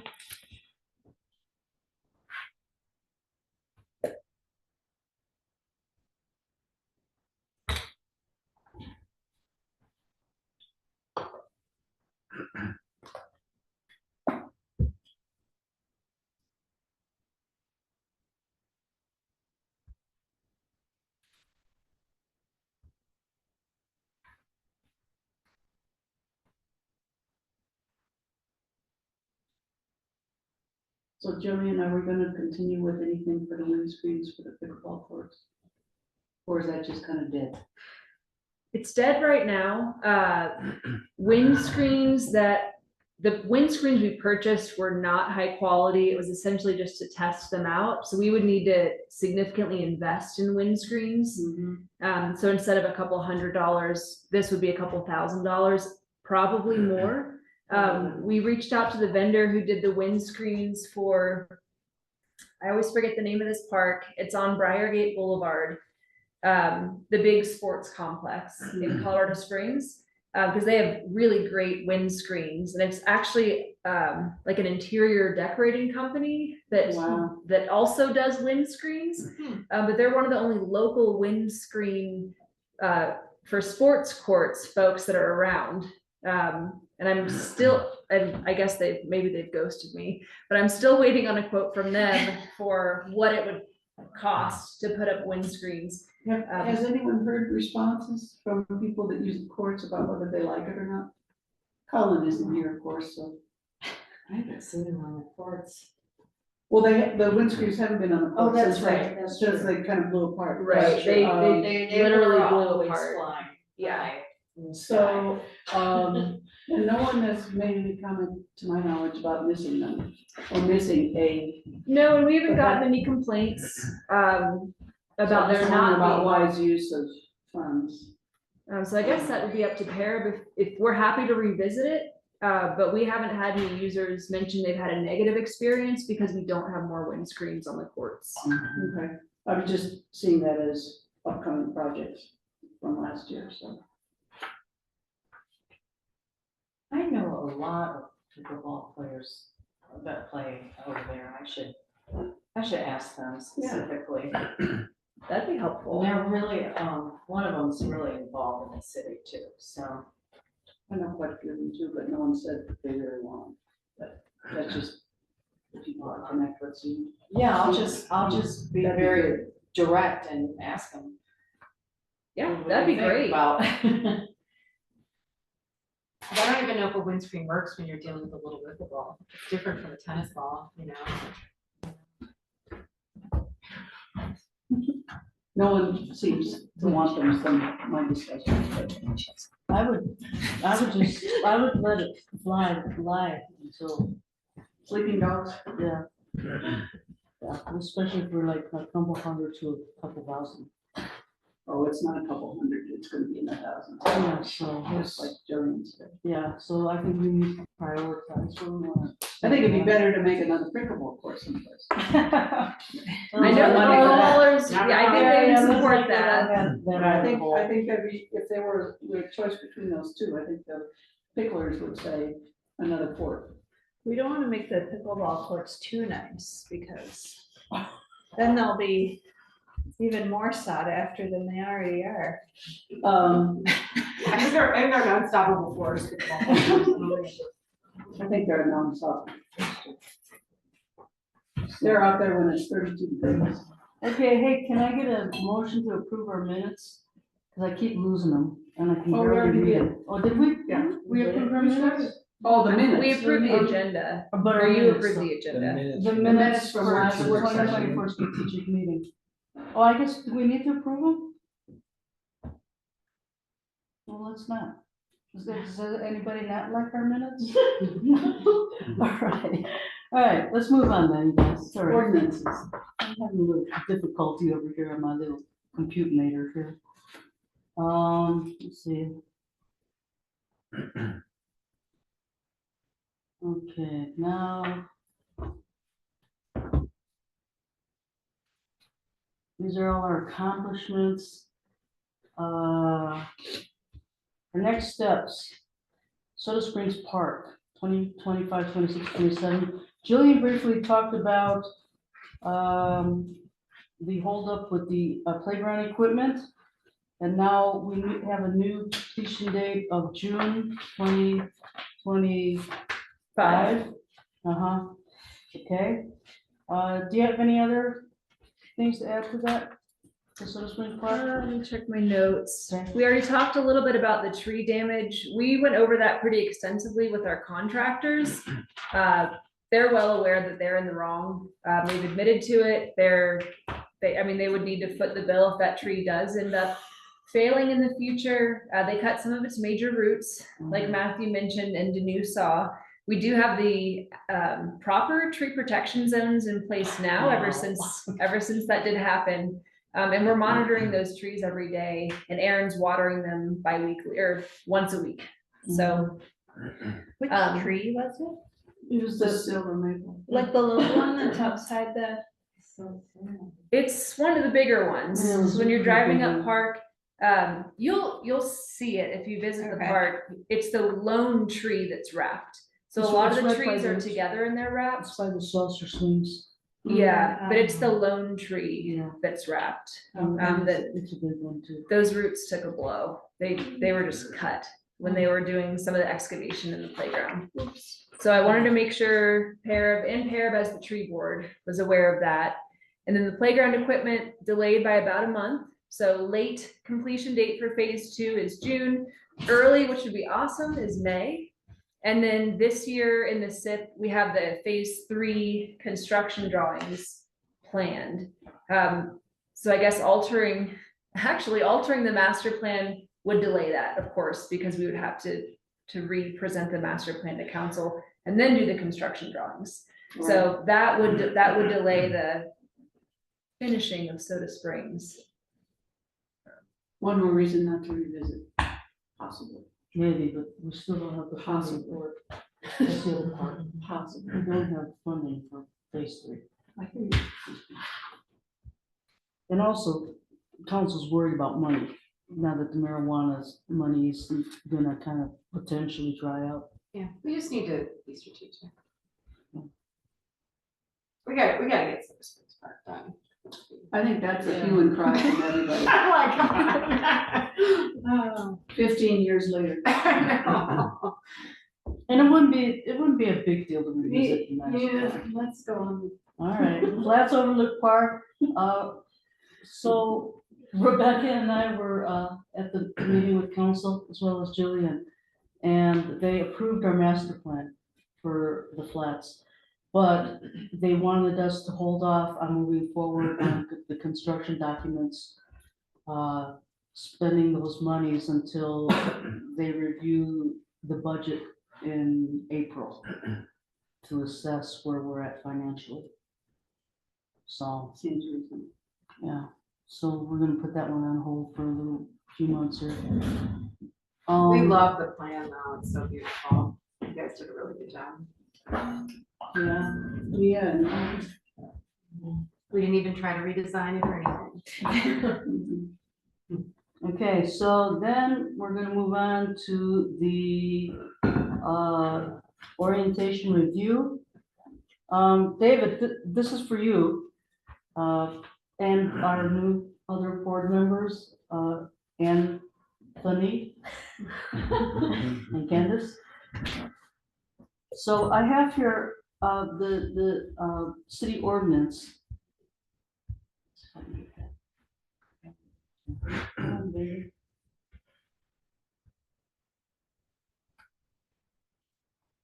So Jillian, are we gonna continue with anything for the windscreens for the pickleball courts? Or is that just kind of dead? It's dead right now. Windscreens the windscreens we purchased were not high quality. It was essentially just to test them out. So we would need to significantly invest in windscreens. So instead of a couple $100, this would be a couple $1,000, probably more. We reached out to the vendor who did the windscreens for, I always forget the name of this park. It's on Briargate Boulevard. The big sports complex in Colorado Springs, because they have really great windscreens, and it's actually like an interior decorating company that Wow. that also does windscreens, but they're one of the only local windscreen for sports courts folks that are around. And I'm still, and I guess maybe they've ghosted me, but I'm still waiting on a quote from them for what it would cost to put up windscreens. Has anyone heard responses from people that use the courts about whether they like it or not? Colin isn't here, of course, so. I haven't seen them on the courts. Well, the windscreens haven't been on the Oh, courts that's since right, they, that's since true. they kind of blew apart. Right, they literally were blew always apart. flying Yeah. high in the sky. So, and no one has made any comment, to my knowledge, about missing them, or missing a. No, and we haven't gotten any complaints about So I'm there just not wondering about being. wise use of funds. So I guess that would be up to PARAB if we're happy to revisit it. But we haven't had any users mention they've had a negative experience because we don't have more windscreens on the courts. Okay, I was just seeing that as upcoming projects from last year, so. I know a lot of pickleball players that play over there. I should ask them specifically. That'd be helpful. And they're really, one of them's really involved in the city too, so. I know quite a few of them too, but no one said that they really want, but that's just the people I connect with. Yeah, I'll just be very direct and ask them. Yeah, what that'd they be think great. About. I don't even know if a windscreen works when you're dealing with a little wiffle ball. It's different from a tennis ball, you know? No one seems to want them from my discussions, but I would let it fly until, sleeping dogs, yeah. Yeah, especially for like a couple hundred to a couple thousand. oh, it's not a couple hundred, it's gonna be in the thousands. Yeah, so Just like Jillian said. yeah, so I think we need to prioritize what we want. I think it'd be better to make another pickleball course someplace. I know Money the for that. ballers, yeah, I think they would support that. I think that'd be, if there were a choice between those two, I think the picklers would say another court. We don't wanna make the pickleball courts too nice, because then they'll be even more sought after than they already are. I think they're an unstoppable force. I think they're non-stop. They're out there when it's 32 degrees. Okay, hey, can I get a motion to approve our minutes? Cause I keep losing them and I can Oh, we barely already read did. them. Oh, did we? Yeah. We approved our minutes? Oh, the minutes. We approved the agenda, But our or you minutes, approved so- the agenda. The minutes minutes from for last the work session. 2024 strategic meeting. Oh, I guess, do we need to approve them? Well, let's not. Does anybody not like our minutes? All right, let's move on then, guys. Sorry. Ordinances. I'm having a little difficulty over here on my little computinator here. Let's see. Okay, now. These are all our accomplishments. Our next steps. Soda Springs Park, 2025, 26, 27. Jillian briefly talked about the holdup with the playground equipment. And now we have a new completion date of June 2025. Okay. Do you have any other things to add to that? The Soda Springs Park? Let me check my notes. Okay. We already talked a little bit about the tree damage. We went over that pretty extensively with our contractors. They're well aware that they're in the wrong. They've admitted to it. They would need to foot the bill if that tree does end up failing in the future. They cut some of its major roots, like Matthew mentioned and Danu saw. We do have the proper tree protection zones in place now, ever since that did happen. And we're monitoring those trees every day, and Aaron's watering them bi-weekly or once a week. So Which tree was it? It was the silver maple. Like the little one that's outside the, it's one of the bigger ones. Yeah, So when you're it's driving bigger. up Park, you'll see it if you visit the Okay. park. It's the lone tree that's wrapped. So a It's- lot of it's the right by trees are the- together and they're wrapped. It's by the saucer swings. Yeah, but it's the lone tree Yeah. that's wrapped. It's a big one too. Those roots took a blow. They were just cut when they were doing some of the excavation in the playground. So I wanted to make sure PARAB as the tree board was aware of that. And then the playground equipment delayed by about a month. So late completion date for phase 2 is June. Early, which would be awesome, is May. And then this year in the SIP, we have the phase 3 construction drawings planned. So I guess altering the master plan would delay that, of course, because we would have to re-present the master plan to council and then do the construction drawings. So that would delay the finishing of Soda Springs. One more reason not to revisit, possibly, Maybe, but we still don't have the funding possibly, for it. That's the other part. possibly. We don't have funding for phase 3. I hear you. And also, council's worried about money, now that the marijuana's money is gonna kind of potentially dry up. Yeah, we just need to be strategic. We gotta get Silver Springs Park done. I think that's a hue and cry from everybody. Oh, 15 years later. I know. And it wouldn't be a big deal to revisit the master Yeah, plan. let's go on. All right, Flats Overlook Park, so Rebecca and I were, at the meeting with council as well as Jillian. And they approved our master plan for the flats. But they wanted us to hold off on moving forward on the construction documents, spending those monies until they review the budget in April to assess where we're at financially. So, Seems reasonable. yeah, so we're gonna put that one on hold for a little few months here. We love the plan though, it's so beautiful. You guys did a really good job. Yeah. We didn't even try to redesign it or anything. Okay, so then we're gonna move on to the orientation review. David, this is for you, and our new other board members, and Funny and Candace. So I have here the city ordinance.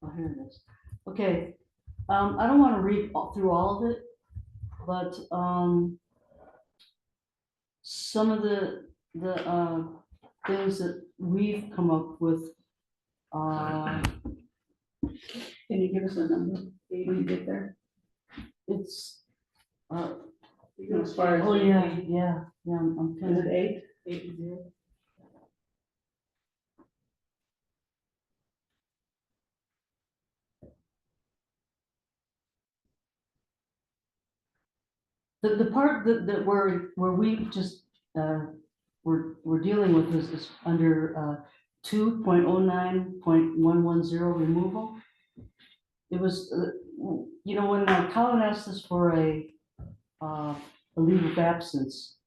Oh, here it is. Okay, I don't want to read through all of it, but some of the things that we've come up with. Can you give us a number when you get there? It's, As far as. oh, yeah, I'm kind Is of, it 8? the part that where we just, we're dealing with is under 2.09.110 removal. It was, when Colin asked us for a leave of absence,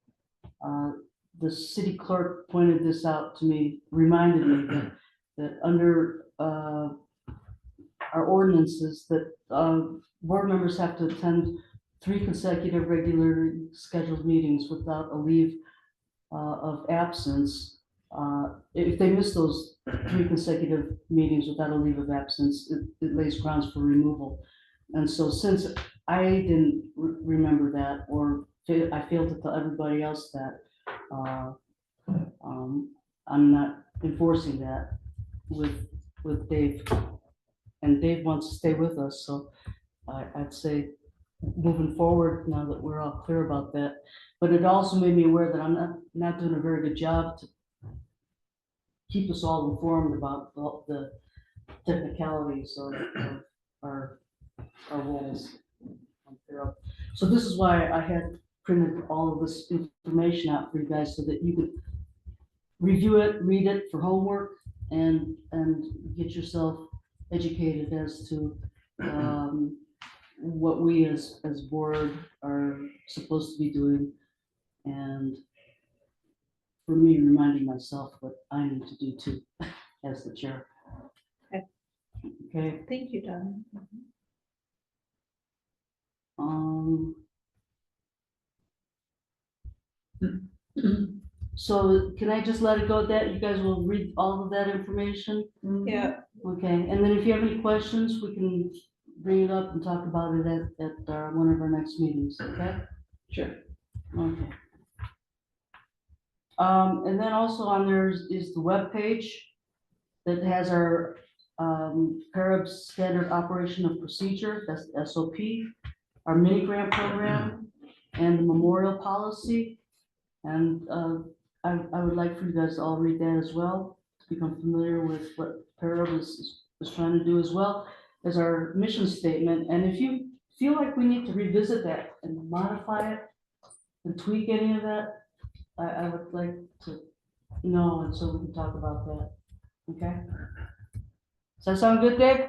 the city clerk pointed this out to me, reminded me that under our ordinances that board members have to attend 3 consecutive regularly scheduled meetings without a leave of absence. If they miss those 3 consecutive meetings without a leave of absence, it lays grounds for removal. And so since I didn't remember that, or I failed to tell everybody else that, I'm not enforcing that with Dave. And Dave wants to stay with us, so I'd say moving forward, now that we're all clear about that. But it also made me aware that I'm not doing a very good job to keep us all informed about the technicalities of our roles. So this is why I had printed all of this information out for you guys so that you could review it, read it for homework, and get yourself educated as to what we as board are supposed to be doing, and for me, reminding myself what I need to do too, as the chair. Okay. Okay. Thank you, Don. So can I just let it go at that? You guys will read all of that information? Yeah. Okay, and then if you have any questions, we can bring it up and talk about it at one of our next meetings, okay? Sure. Okay. And then also on there is the webpage that has our PARAB standard operation of procedure, that's the SOP, our mini grant program, and the memorial policy. And I would like for you guys to all read that as well, to become familiar with what PARAB is trying to do, as well as our mission statement. And if you feel like we need to revisit that and modify it and tweak any of that, I would like to know, and so we can talk about that, okay? Does that sound good, Dave?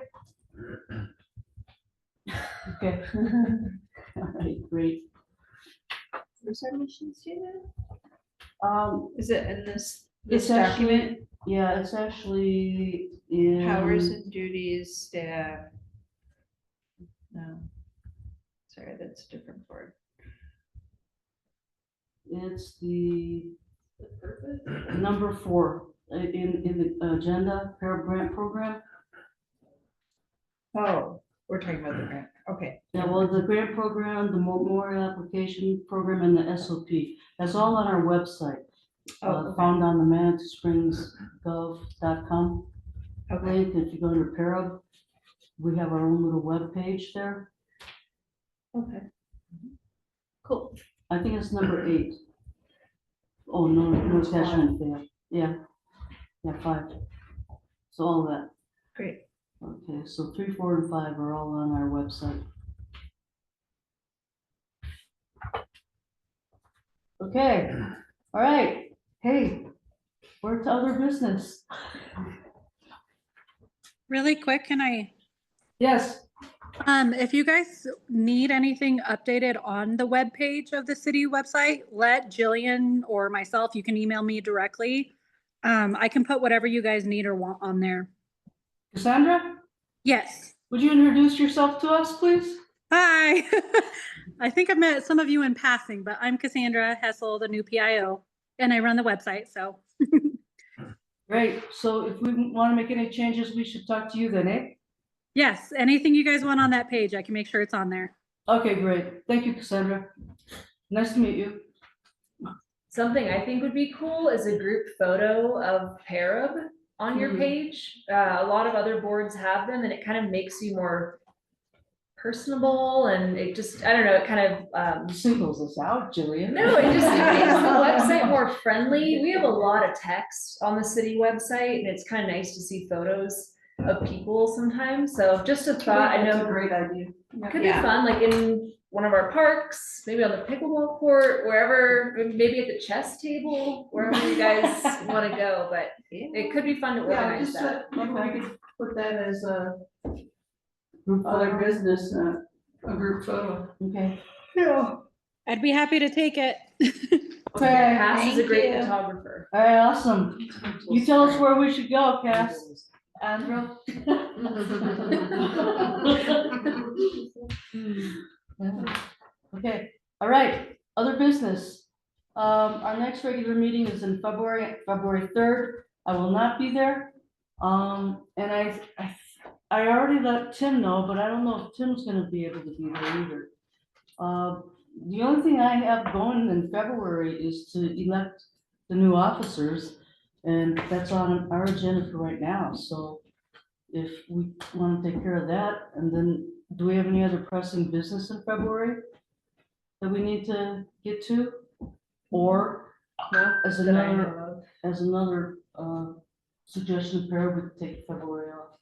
Okay. All right, great. Where's our mission statement? Um, Is it in this It's actually- document? yeah, it's actually in. Powers and duties, staff. No. Sorry, that's a different board. It's the number 4 in the agenda, PARAB grant program. Oh, we're talking about the grant, okay. Yeah, well, the grant program, the memorial application program, and the SOP, that's all on our website. Oh, okay. Found on the manitouspringsgov.com Okay, link. If you go to PARAB, we have our own little web page there. okay. Cool. I think it's number 8. Oh, no attachment there. Yeah. Yeah, 5. So all that. Great. Okay, so 3, 4, and 5 are all on our website. Okay, all right. Hey, we're to other business. Really quick, can I, Yes, if you guys need anything updated on the webpage of the city website, let Jillian or myself, you can email me directly. I can put whatever you guys need or want on there. Cassandra, Yes. would you introduce yourself to us, please? Hi. I think I've met some of you in passing, but I'm Cassandra Hessel, the new PIO, and I run the website, so. Great, so if we want to make any changes, we should talk to you then, eh? Yes, anything you guys want on that page, I can make sure it's on there. Okay, great. Thank you, Cassandra. Nice to meet you. Something I think would be cool is a group photo of PARAB on your page. A lot of other boards have them, and it kind of makes you more personable, and it just, I don't know, it kind of, Singles us out, Jillian. no, it just makes the website more friendly. We have a lot of text on the city website, and it's kind of nice to see photos of people sometimes. So just a thought, I That's a know great idea. could be Yeah. fun, like in one of our parks, maybe on the pickleball court, wherever, maybe at the chess table, wherever you guys want to go, but it could be fun to Yeah, organize just, that. maybe we could put that as a Group other photo? business, a group photo. Okay. Yeah. I'd be happy to take it. Okay, Cass is a Thank great you. photographer. all right, awesome. You tell us where we should go, Cass. Andrew? Okay, all right, other business. Our next regular meeting is in February 3rd. I will not be there. And I already let Tim know, but I don't know if Tim's gonna be able to be there either. The only thing I have going in February is to elect the new officers, and that's on our agenda for right now, so if we want to take care of that, and then, do we have any other pressing business in February that we need to get to? Or as That I another, know of. as another suggestion, PARAB would take February off.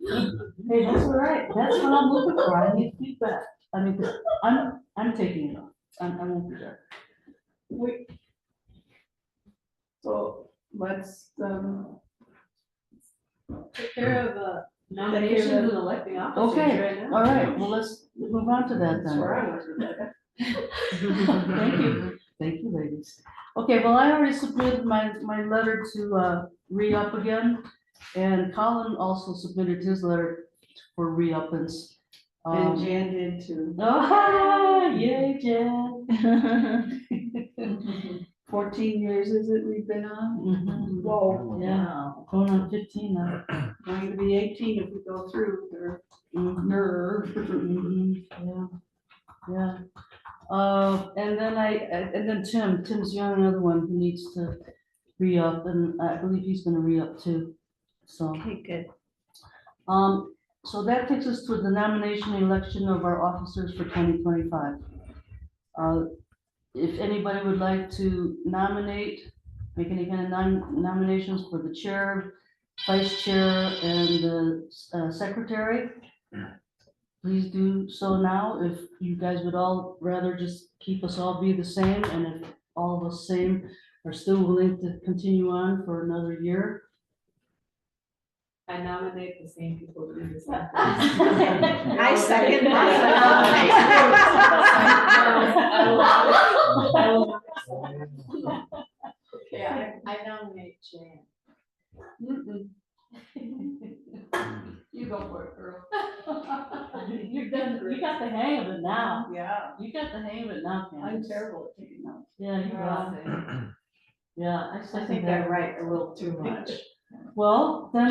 Hey, that's all right, that's what I'm looking for, I need feedback, I mean, I'm taking it off, I won't be there. So let's, Take care of nominations and electing officers Okay, right now. all right, well, let's move on to that that's where then. I was, Rebecca. Thank you, ladies. Okay, well, I already submitted my letter to re-up again, and Colin also submitted his letter for re-uppance. And Jan did too. Ah, yay, Jan. 14 years is it we've been on? Mhm. Whoa. Yeah, going on 15 now. Going to be 18 if we go through there. Mhm. Mhm, yeah. And then Tim's the only other one who needs to re-up, and I believe he's gonna re-up too, so. Okay, good. So that takes us to the nomination and election of our officers for 2025. If anybody would like to nominate, make any kind of nominations for the chair, vice chair, and the secretary, please do so now. If you guys would all rather just keep us all be the same, and if all of us same are still willing to continue on for another year. I nominate the same people to do this. I second Yeah, I nominate Jan. You go for it, girl. You got the hang of it now. Yeah. You got the hang of it now, I'm Candace. terrible at taking notes. Yeah, you got it. Yeah, I I second think I that. write a little too much. Well, then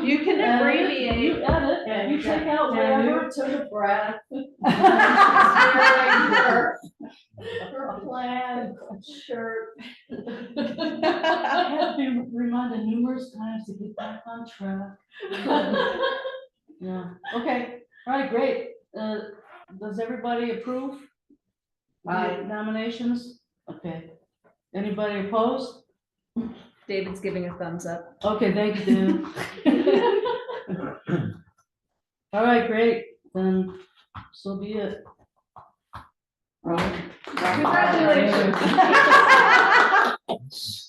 You can edit, abbreviate. you edit, and you take out whatever. Took a breath. Her plan, shirt. I have been reminded numerous times to get back on track. Yeah, okay, all right, great. Does everybody approve the nominations? Okay. Anybody opposed? David's giving a thumbs up. Okay, thank you, David. All right, great, then, so be it. Congratulations.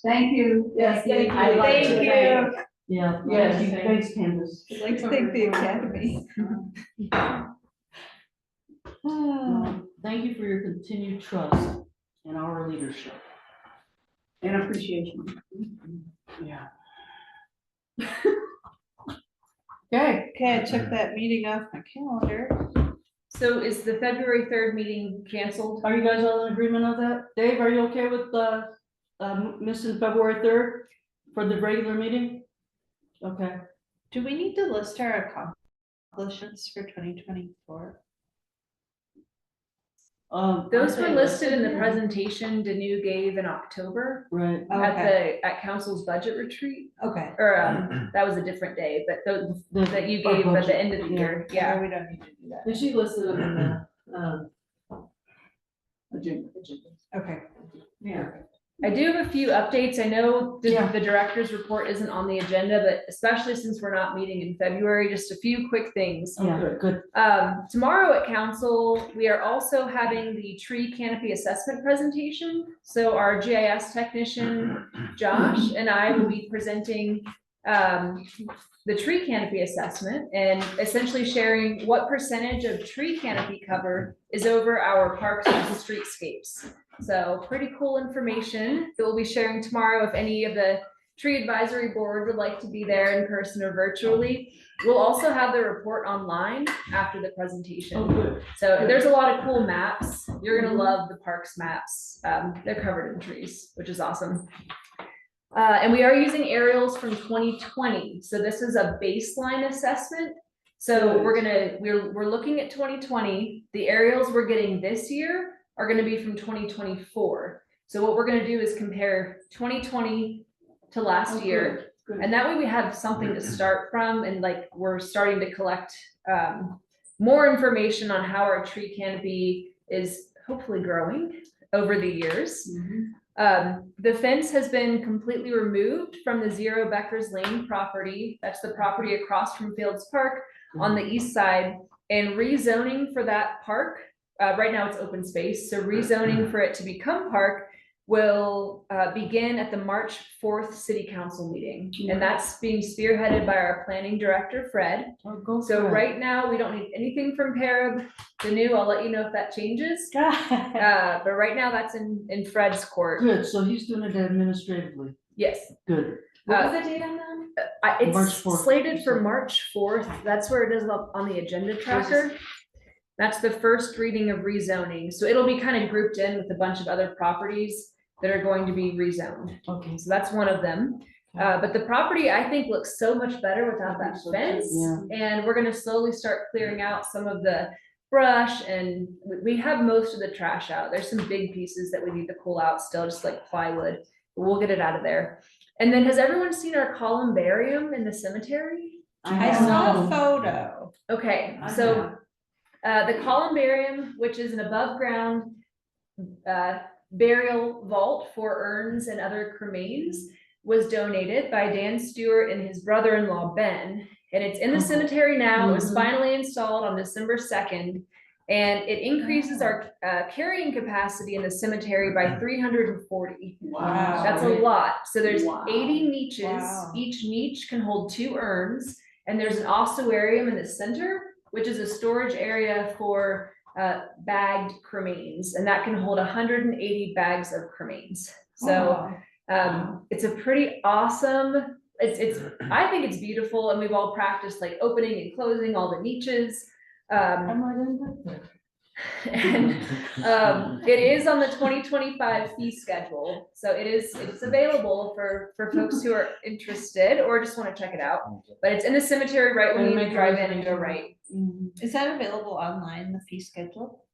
Thank you. Yes, thank you. Thank you. Yeah. Yes, thank you. Thanks, Candace. I'd like to thank the academy. Thank you for your continued trust in our leadership. And appreciation. Yeah. Okay, Okay, I took that meeting off my calendar. So is the February 3rd meeting canceled? are you guys all in agreement on that? Dave, are you okay with missing February 3rd for the regular meeting? Okay. Do we need to list our accomplishments for 2024? Those were okay, listed in the presentation Danu gave in October right, at council's budget retreat, Okay. or that was a different day, but that you our gave at budget, the end of the year, yeah. We don't need to do that. And she listed them in the, agenda. Okay. Yeah. I do have a few updates. I know Yeah. the director's report isn't on the agenda, but especially since we're not meeting in February, just a few quick things. yeah, good. Tomorrow at council, we are also having the tree canopy assessment presentation. So our GIS technician, Josh, and I will be presenting the tree canopy assessment and essentially sharing what percentage of tree canopy cover is over our parks and streetscapes. So pretty cool information that we'll be sharing tomorrow. If any of the tree advisory board would like to be there in person or virtually. We'll also have the report online after the presentation. Oh, good. So there's a lot of cool maps. You're gonna love the parks maps. They're covered in trees, which is awesome. And we are using aerials from 2020. So this is a baseline assessment. So we're looking at 2020. The aerials we're getting this year are gonna be from 2024. So what we're gonna do is compare 2020 to last year. And that way we have something to start from, and like we're starting to collect more information on how our tree canopy is hopefully growing over the years. The fence has been completely removed from the 0 Becker's Lane property. That's the property across from Fields Park on the east side, and rezoning for that park. Right now it's open space, so rezoning for it to become park will begin at the March 4th city council meeting. And that's being spearheaded by our planning director, Fred. So right now, we don't need anything from PARAB. Danu, I'll let you know if that changes. But right now, that's in Fred's court. Good, so he's doing it administratively. Yes. Good. What was the date on that? It's March 4th. slated for March 4th. That's where it is on the agenda tracker. That's the first reading of rezoning. So it'll be kind of grouped in with a bunch of other properties that are going to be rezoned. Okay. So that's one of them. But the property, I think, looks so much better without that fence. Yeah. And we're gonna slowly start clearing out some of the brush, and we have most of the trash out. There's some big pieces that we need to pull out still, just like plywood. But we'll get it out of there. And then has everyone seen our columbarium in the cemetery? I saw a photo. Okay, so the columbarium, which is an above ground burial vault for urns and other cremains was donated by Dan Stewart and his brother-in-law Ben. And it's in the cemetery now. It was finally installed on December 2nd. And it increases our carrying capacity in the cemetery by 340. Wow. That's a lot. So there's Wow. 80 niches. Wow. Each niche can hold 2 urns. And there's an ossuarium in the center, which is a storage area for bagged cremains. And that can hold 180 bags of cremains. So it's a pretty awesome, I think it's beautiful. And we've all practiced like opening and closing all the niches. And it is on the 2025 fee schedule, so it's available for folks who are interested or just want to check it out. But it's in the cemetery right when you drive in and go right. Is that available online, the fee schedule?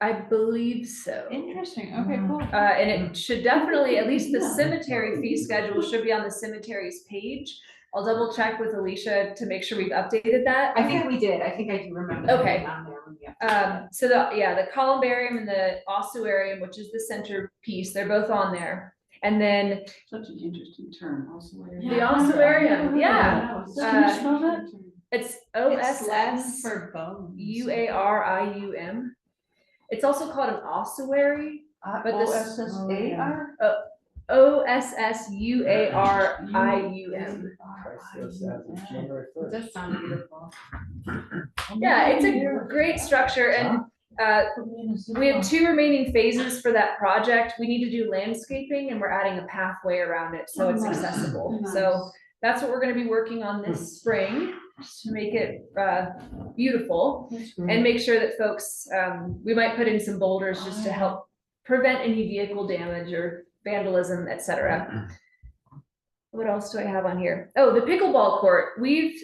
I believe so. Interesting, okay, cool. And it should definitely, at least the cemetery fee schedule should be on the cemetery's page. I'll double check with Alicia to make sure we've updated that. I think we did. I think I do remember. that Okay. being on there when we updated it. So the columbarium and the ossuarium, which is the centerpiece, they're both on there. And then Such an interesting term, ossuarium. the ossuarium, yeah, Can you spell that? it's It's Latin OSS for bones. UARIUM. It's also called an ossuary, but this OSSAR? OSSUARIUM. It does sound beautiful. Yeah, it's a great structure, and we have 2 remaining phases for that project. We need to do landscaping, and we're adding a pathway around it, so it's accessible. So that's what we're gonna be working on this spring, to make it beautiful and make sure that folks, we might put in some boulders just to help prevent any vehicle damage or vandalism, etc. What else do I have on here? Oh, the pickleball court. We've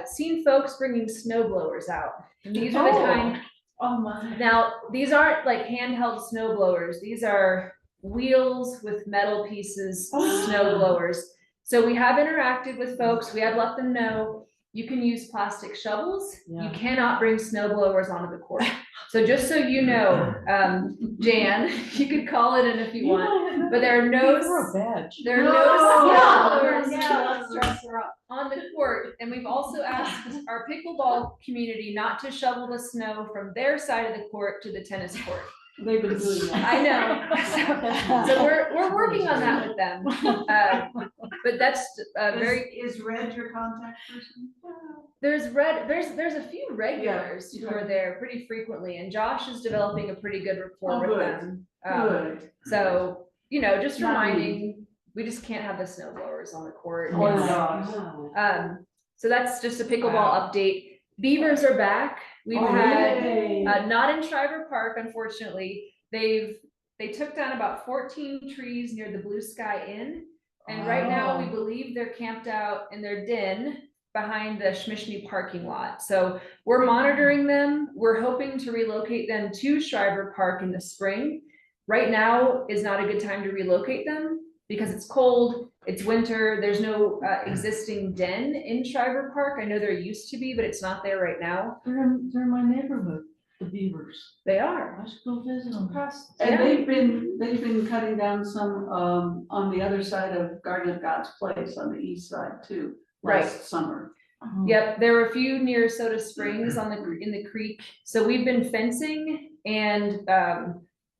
seen folks bringing snow blowers out. And these are the kind. Oh, my. Now, these aren't like handheld snow blowers. These are wheels with metal pieces, snow blowers. So we have interacted with folks. We have let them know you can use plastic shovels. You Yeah. cannot bring snow blowers onto the court. So just so you know, Jan, you could call it in if you want, but there are no, For a badge. there are no snow blowers let's dress her up. on the court. And we've also asked our pickleball community not to shovel the snow from their side of the court to the tennis court. They've been doing that. I know. So we're working on that with them. But that's very, Is Red your contact person? there's a few regulars who are there pretty frequently, and Josh is developing a pretty good rapport Oh, with good. them. Good. So, just Not me. reminding, we just can't have the snow blowers on the court. Oh, It's- gosh. So that's just a pickleball update. Beavers are back. We've had, Yay. not in Shriver Park, unfortunately. They took down about 14 trees near the Blue Sky Inn. And right now, we believe they're camped out in their den behind the Schmishny parking lot. So we're monitoring them. We're hoping to relocate them to Shriver Park in the spring. Right now is not a good time to relocate them because it's cold, it's winter, there's no existing den in Shriver Park. I know there used to be, but it's not there right now. They're in my neighborhood, the beavers. They are. I should go visit them. And Yeah. they've been cutting down some, on the other side of Garden of God's Place on the east side too, last summer. Oh. Yep, there were a few near Soda Springs in the creek. So we've been fencing and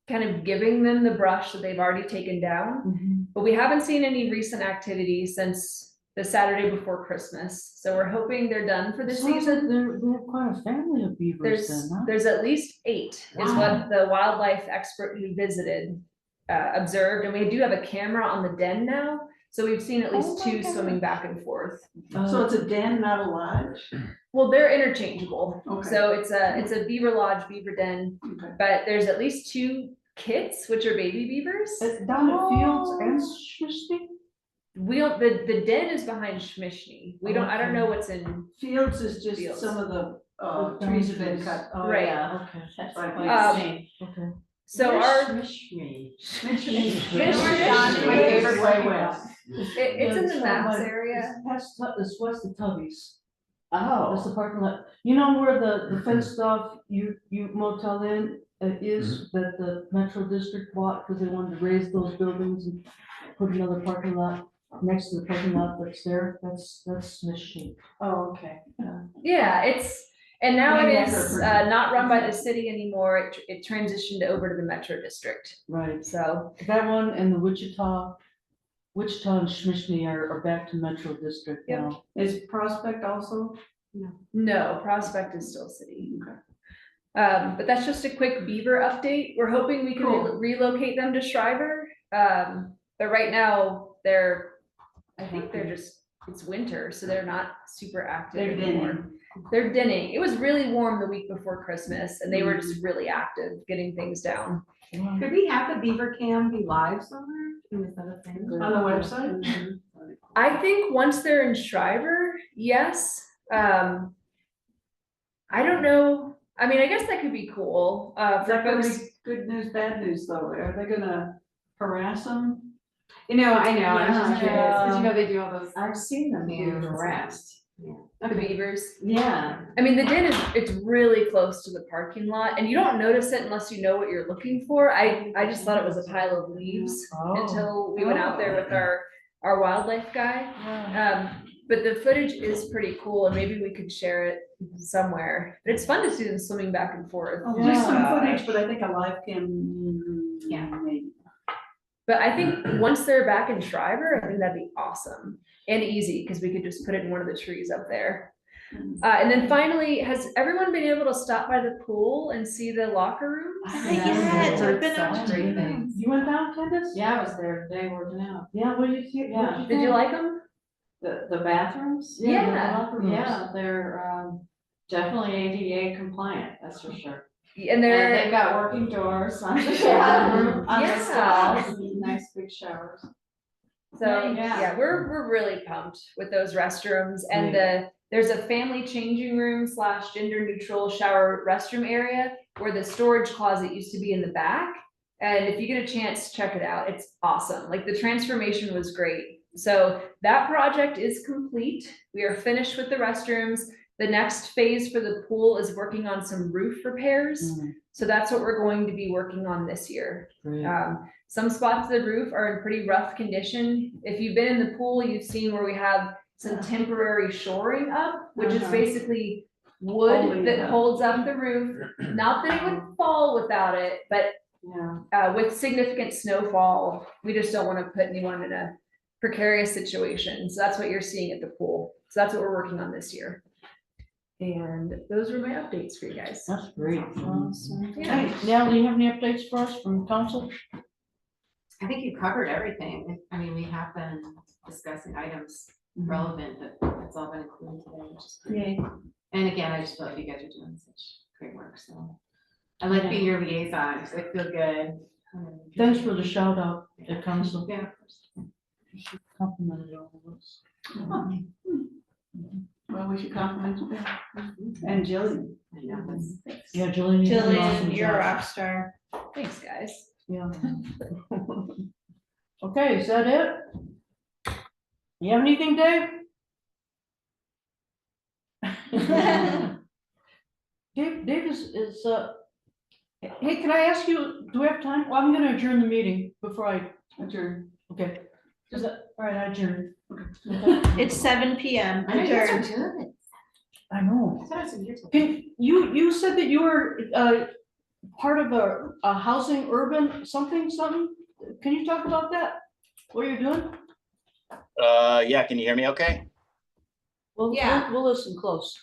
kind of giving them the brush that they've already taken down. Mhm. But we haven't seen any recent activity since the Saturday before Christmas. So we're hoping they're done for the Sounds like season. they have quite a family of beavers then, huh? There's at least 8 is Wow. what the wildlife expert who visited observed. And we do have a camera on the den now. So we've seen at least Oh my 2 God. swimming back and forth. So it's a den, not a lodge? Well, they're interchangeable. Okay. So it's a beaver lodge, beaver den, Okay. but there's at least 2 kits, which are baby beavers. Down at Fields and Schmishny? We don't, the den is behind Schmishny. We don't, I don't know what's in, Fields is just Fields. some of the trees have been cut. Oh, Right. yeah, okay. That's like. Okay. so our, Schmishny? John's my favorite Way one. west. it's in the Maps area. It's west of Tubby's. Oh. That's the parking lot. You know where the fenced off you motel in is that the Metro District bought, because they wanted to raise those buildings and put another parking lot next to the parking lot that's there, that's Smith Street. Oh, okay. Yeah, and now it Yeah, is yeah. not run by the city anymore. It transitioned over to the Metro District. Right, So, that one and the Wichita and Shmishni are back to Metro District Yep. now. Is Prospect also? no, Prospect is still city. But that's just a quick Beaver update. We're hoping we can Cool. relocate them to Shriver. But right now I think it's winter, so they're not super active They're anymore. dinning. They're dinning. It was really warm the week before Christmas and they were just really active getting things down. Could we have the beaver cam be live somewhere? Is that a thing? On the website? I think once they're in Shriver, yes. I don't know. I mean, I guess that could be cool, Is for that gonna folks. be good news, bad news though? Are they gonna harass them? I know, I was just curious, because Yeah. they do all those. I've seen them being Yeah. harassed. The beavers. Yeah. I mean, the den it's really close to the parking lot and you don't notice it unless you know what you're looking for. I just thought it was a pile of leaves until we went out there with our wildlife guy. But the footage is pretty cool and maybe we could share it somewhere. But it's fun to see them swimming back and forth. Just some Yeah. footage, but I think a live cam. Yeah. Maybe. But I think once they're back in Shriver, I think that'd be awesome and easy because we could just put it in one of the trees up there. And then finally, has everyone been able to stop by the pool and see the locker rooms? Yes, I've been Such out great there. things. You went down, Candace? Yeah, I was there today working out. Yeah, what did you see? What'd Yeah. Did you think? like them? The bathrooms? Yeah. Yeah, they're definitely ADA compliant, that's for sure. And And they're, they've got working doors on the shower, on the Yeah. stalls, and nice big showers. so, Nice. yeah, we're really pumped with those restrooms and there's a family changing room / gender neutral shower restroom area where the storage closet used to be in the back. And if you get a chance, check it out. It's awesome. Like the transformation was great. So that project is complete. We are finished with the restrooms. The next phase for the pool is working on some roof repairs. So that's what we're going to be working on this year. Great. Some spots of the roof are in pretty rough condition. If you've been in the pool, you've seen where we have some temporary shoring up, which is basically wood Holding it that up. holds up the roof. Not that it would fall without it, but Yeah. with significant snowfall, we just don't want to put anyone in a precarious situation. So that's what you're seeing at the pool. So that's what we're working on this year. And those were my updates for you guys. That's great. Awesome. Yeah. Hey, Natalie, you have any updates for us from council? I think you covered everything. I mean, we have been discussing items relevant, but it's all been included today, which is great. And again, I just feel like you guys are doing such great work, so. I like being your liaison, because I feel good. Thanks for the shout out at council. Yeah, of course. Complimented all of us. Well, we should compliment you. And Jillian. I know, that's- Yeah, Jillian. you did an awesome Jillian, you're a job. rock star. Thanks, guys. Yeah. Okay, is that it? You have anything, Dave? Dave is, hey, can I ask you, do we have time? Well, I'm gonna adjourn the meeting before I adjourn. Okay. Is that, all right, I adjourn. It's 7 PM. I know you guys are Adjourned. good. I know. I thought it was years ago. Can, you said that you were, part of a housing urban something? Can you talk about that? What you're doing? Yeah, can you hear me okay? Well, Yeah. we'll listen close.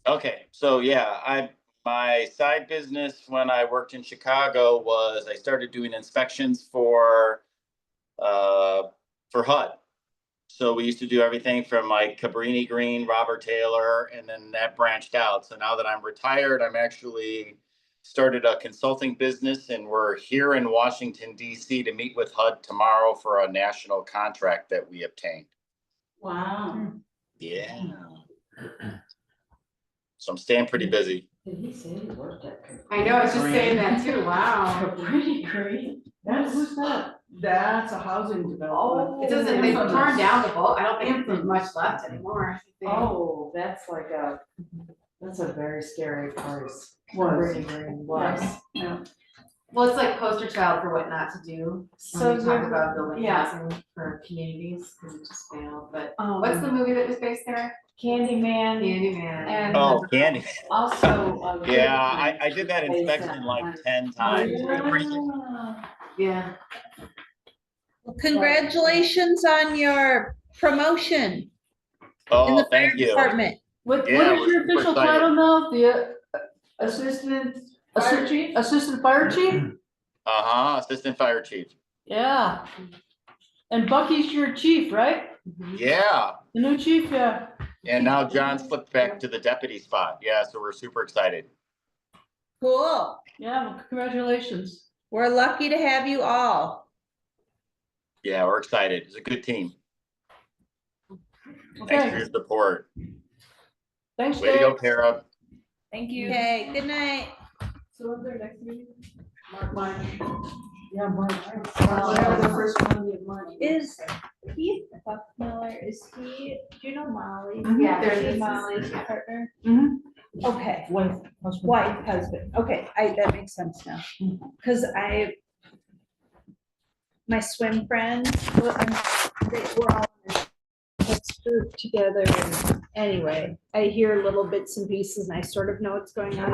Okay, so yeah, my side business when I worked in Chicago was I started doing inspections for HUD. So we used to do everything from like Cabrini Green, Robert Taylor, and then that branched out. So now that I'm retired, I'm actually started a consulting business and we're here in Washington, DC to meet with HUD tomorrow for a national contract that we obtained. Wow. Yeah. So I'm staying pretty busy. Did he say he worked at? I know, I was just saying that too, wow. Pretty great. Who's that? That's a housing development. It doesn't, they've torn down the bulk, I don't think there's much left anymore. Oh, that's a very scary place. Was. Was. Yeah. Well, it's like poster child for what not to do, So when we talk you're- about building yeah. housing for communities, because it just failed, but Um, what's the movie that was based there? Candyman Candyman. and- Oh, Candy. also. Yeah, I did that inspection like 10 times. Yeah. Congratulations on your promotion in Oh, the fire thank you. department. What Yeah, is we're your super official excited. title now? The Assistant fire chief? assistant fire chief? Uh-huh, Assistant Fire Chief. Yeah. And Bucky's your chief, right? Yeah, The new chief, yeah. and now John slipped back to the deputy spot. Yeah, so we're super excited. Cool. Yeah, well, congratulations. We're lucky to have you all. Yeah, we're excited. It's a good team. Thanks for Okay, your support. thanks, Way to go, Dave. Para. Thank you. Okay, good night. So when's their next meeting? March. Yeah, Mark. Whatever the first Monday of March. Is Keith Buckmiller, is he, do you know Molly? Yeah, Is there's he Molly's yeah. partner? Mhm. Okay, Wife, husband. wife, husband, okay, that makes sense now. Cause my swim friends, they were all in this group together, and anyway, I hear little bits and pieces, and I sort of know what's going on.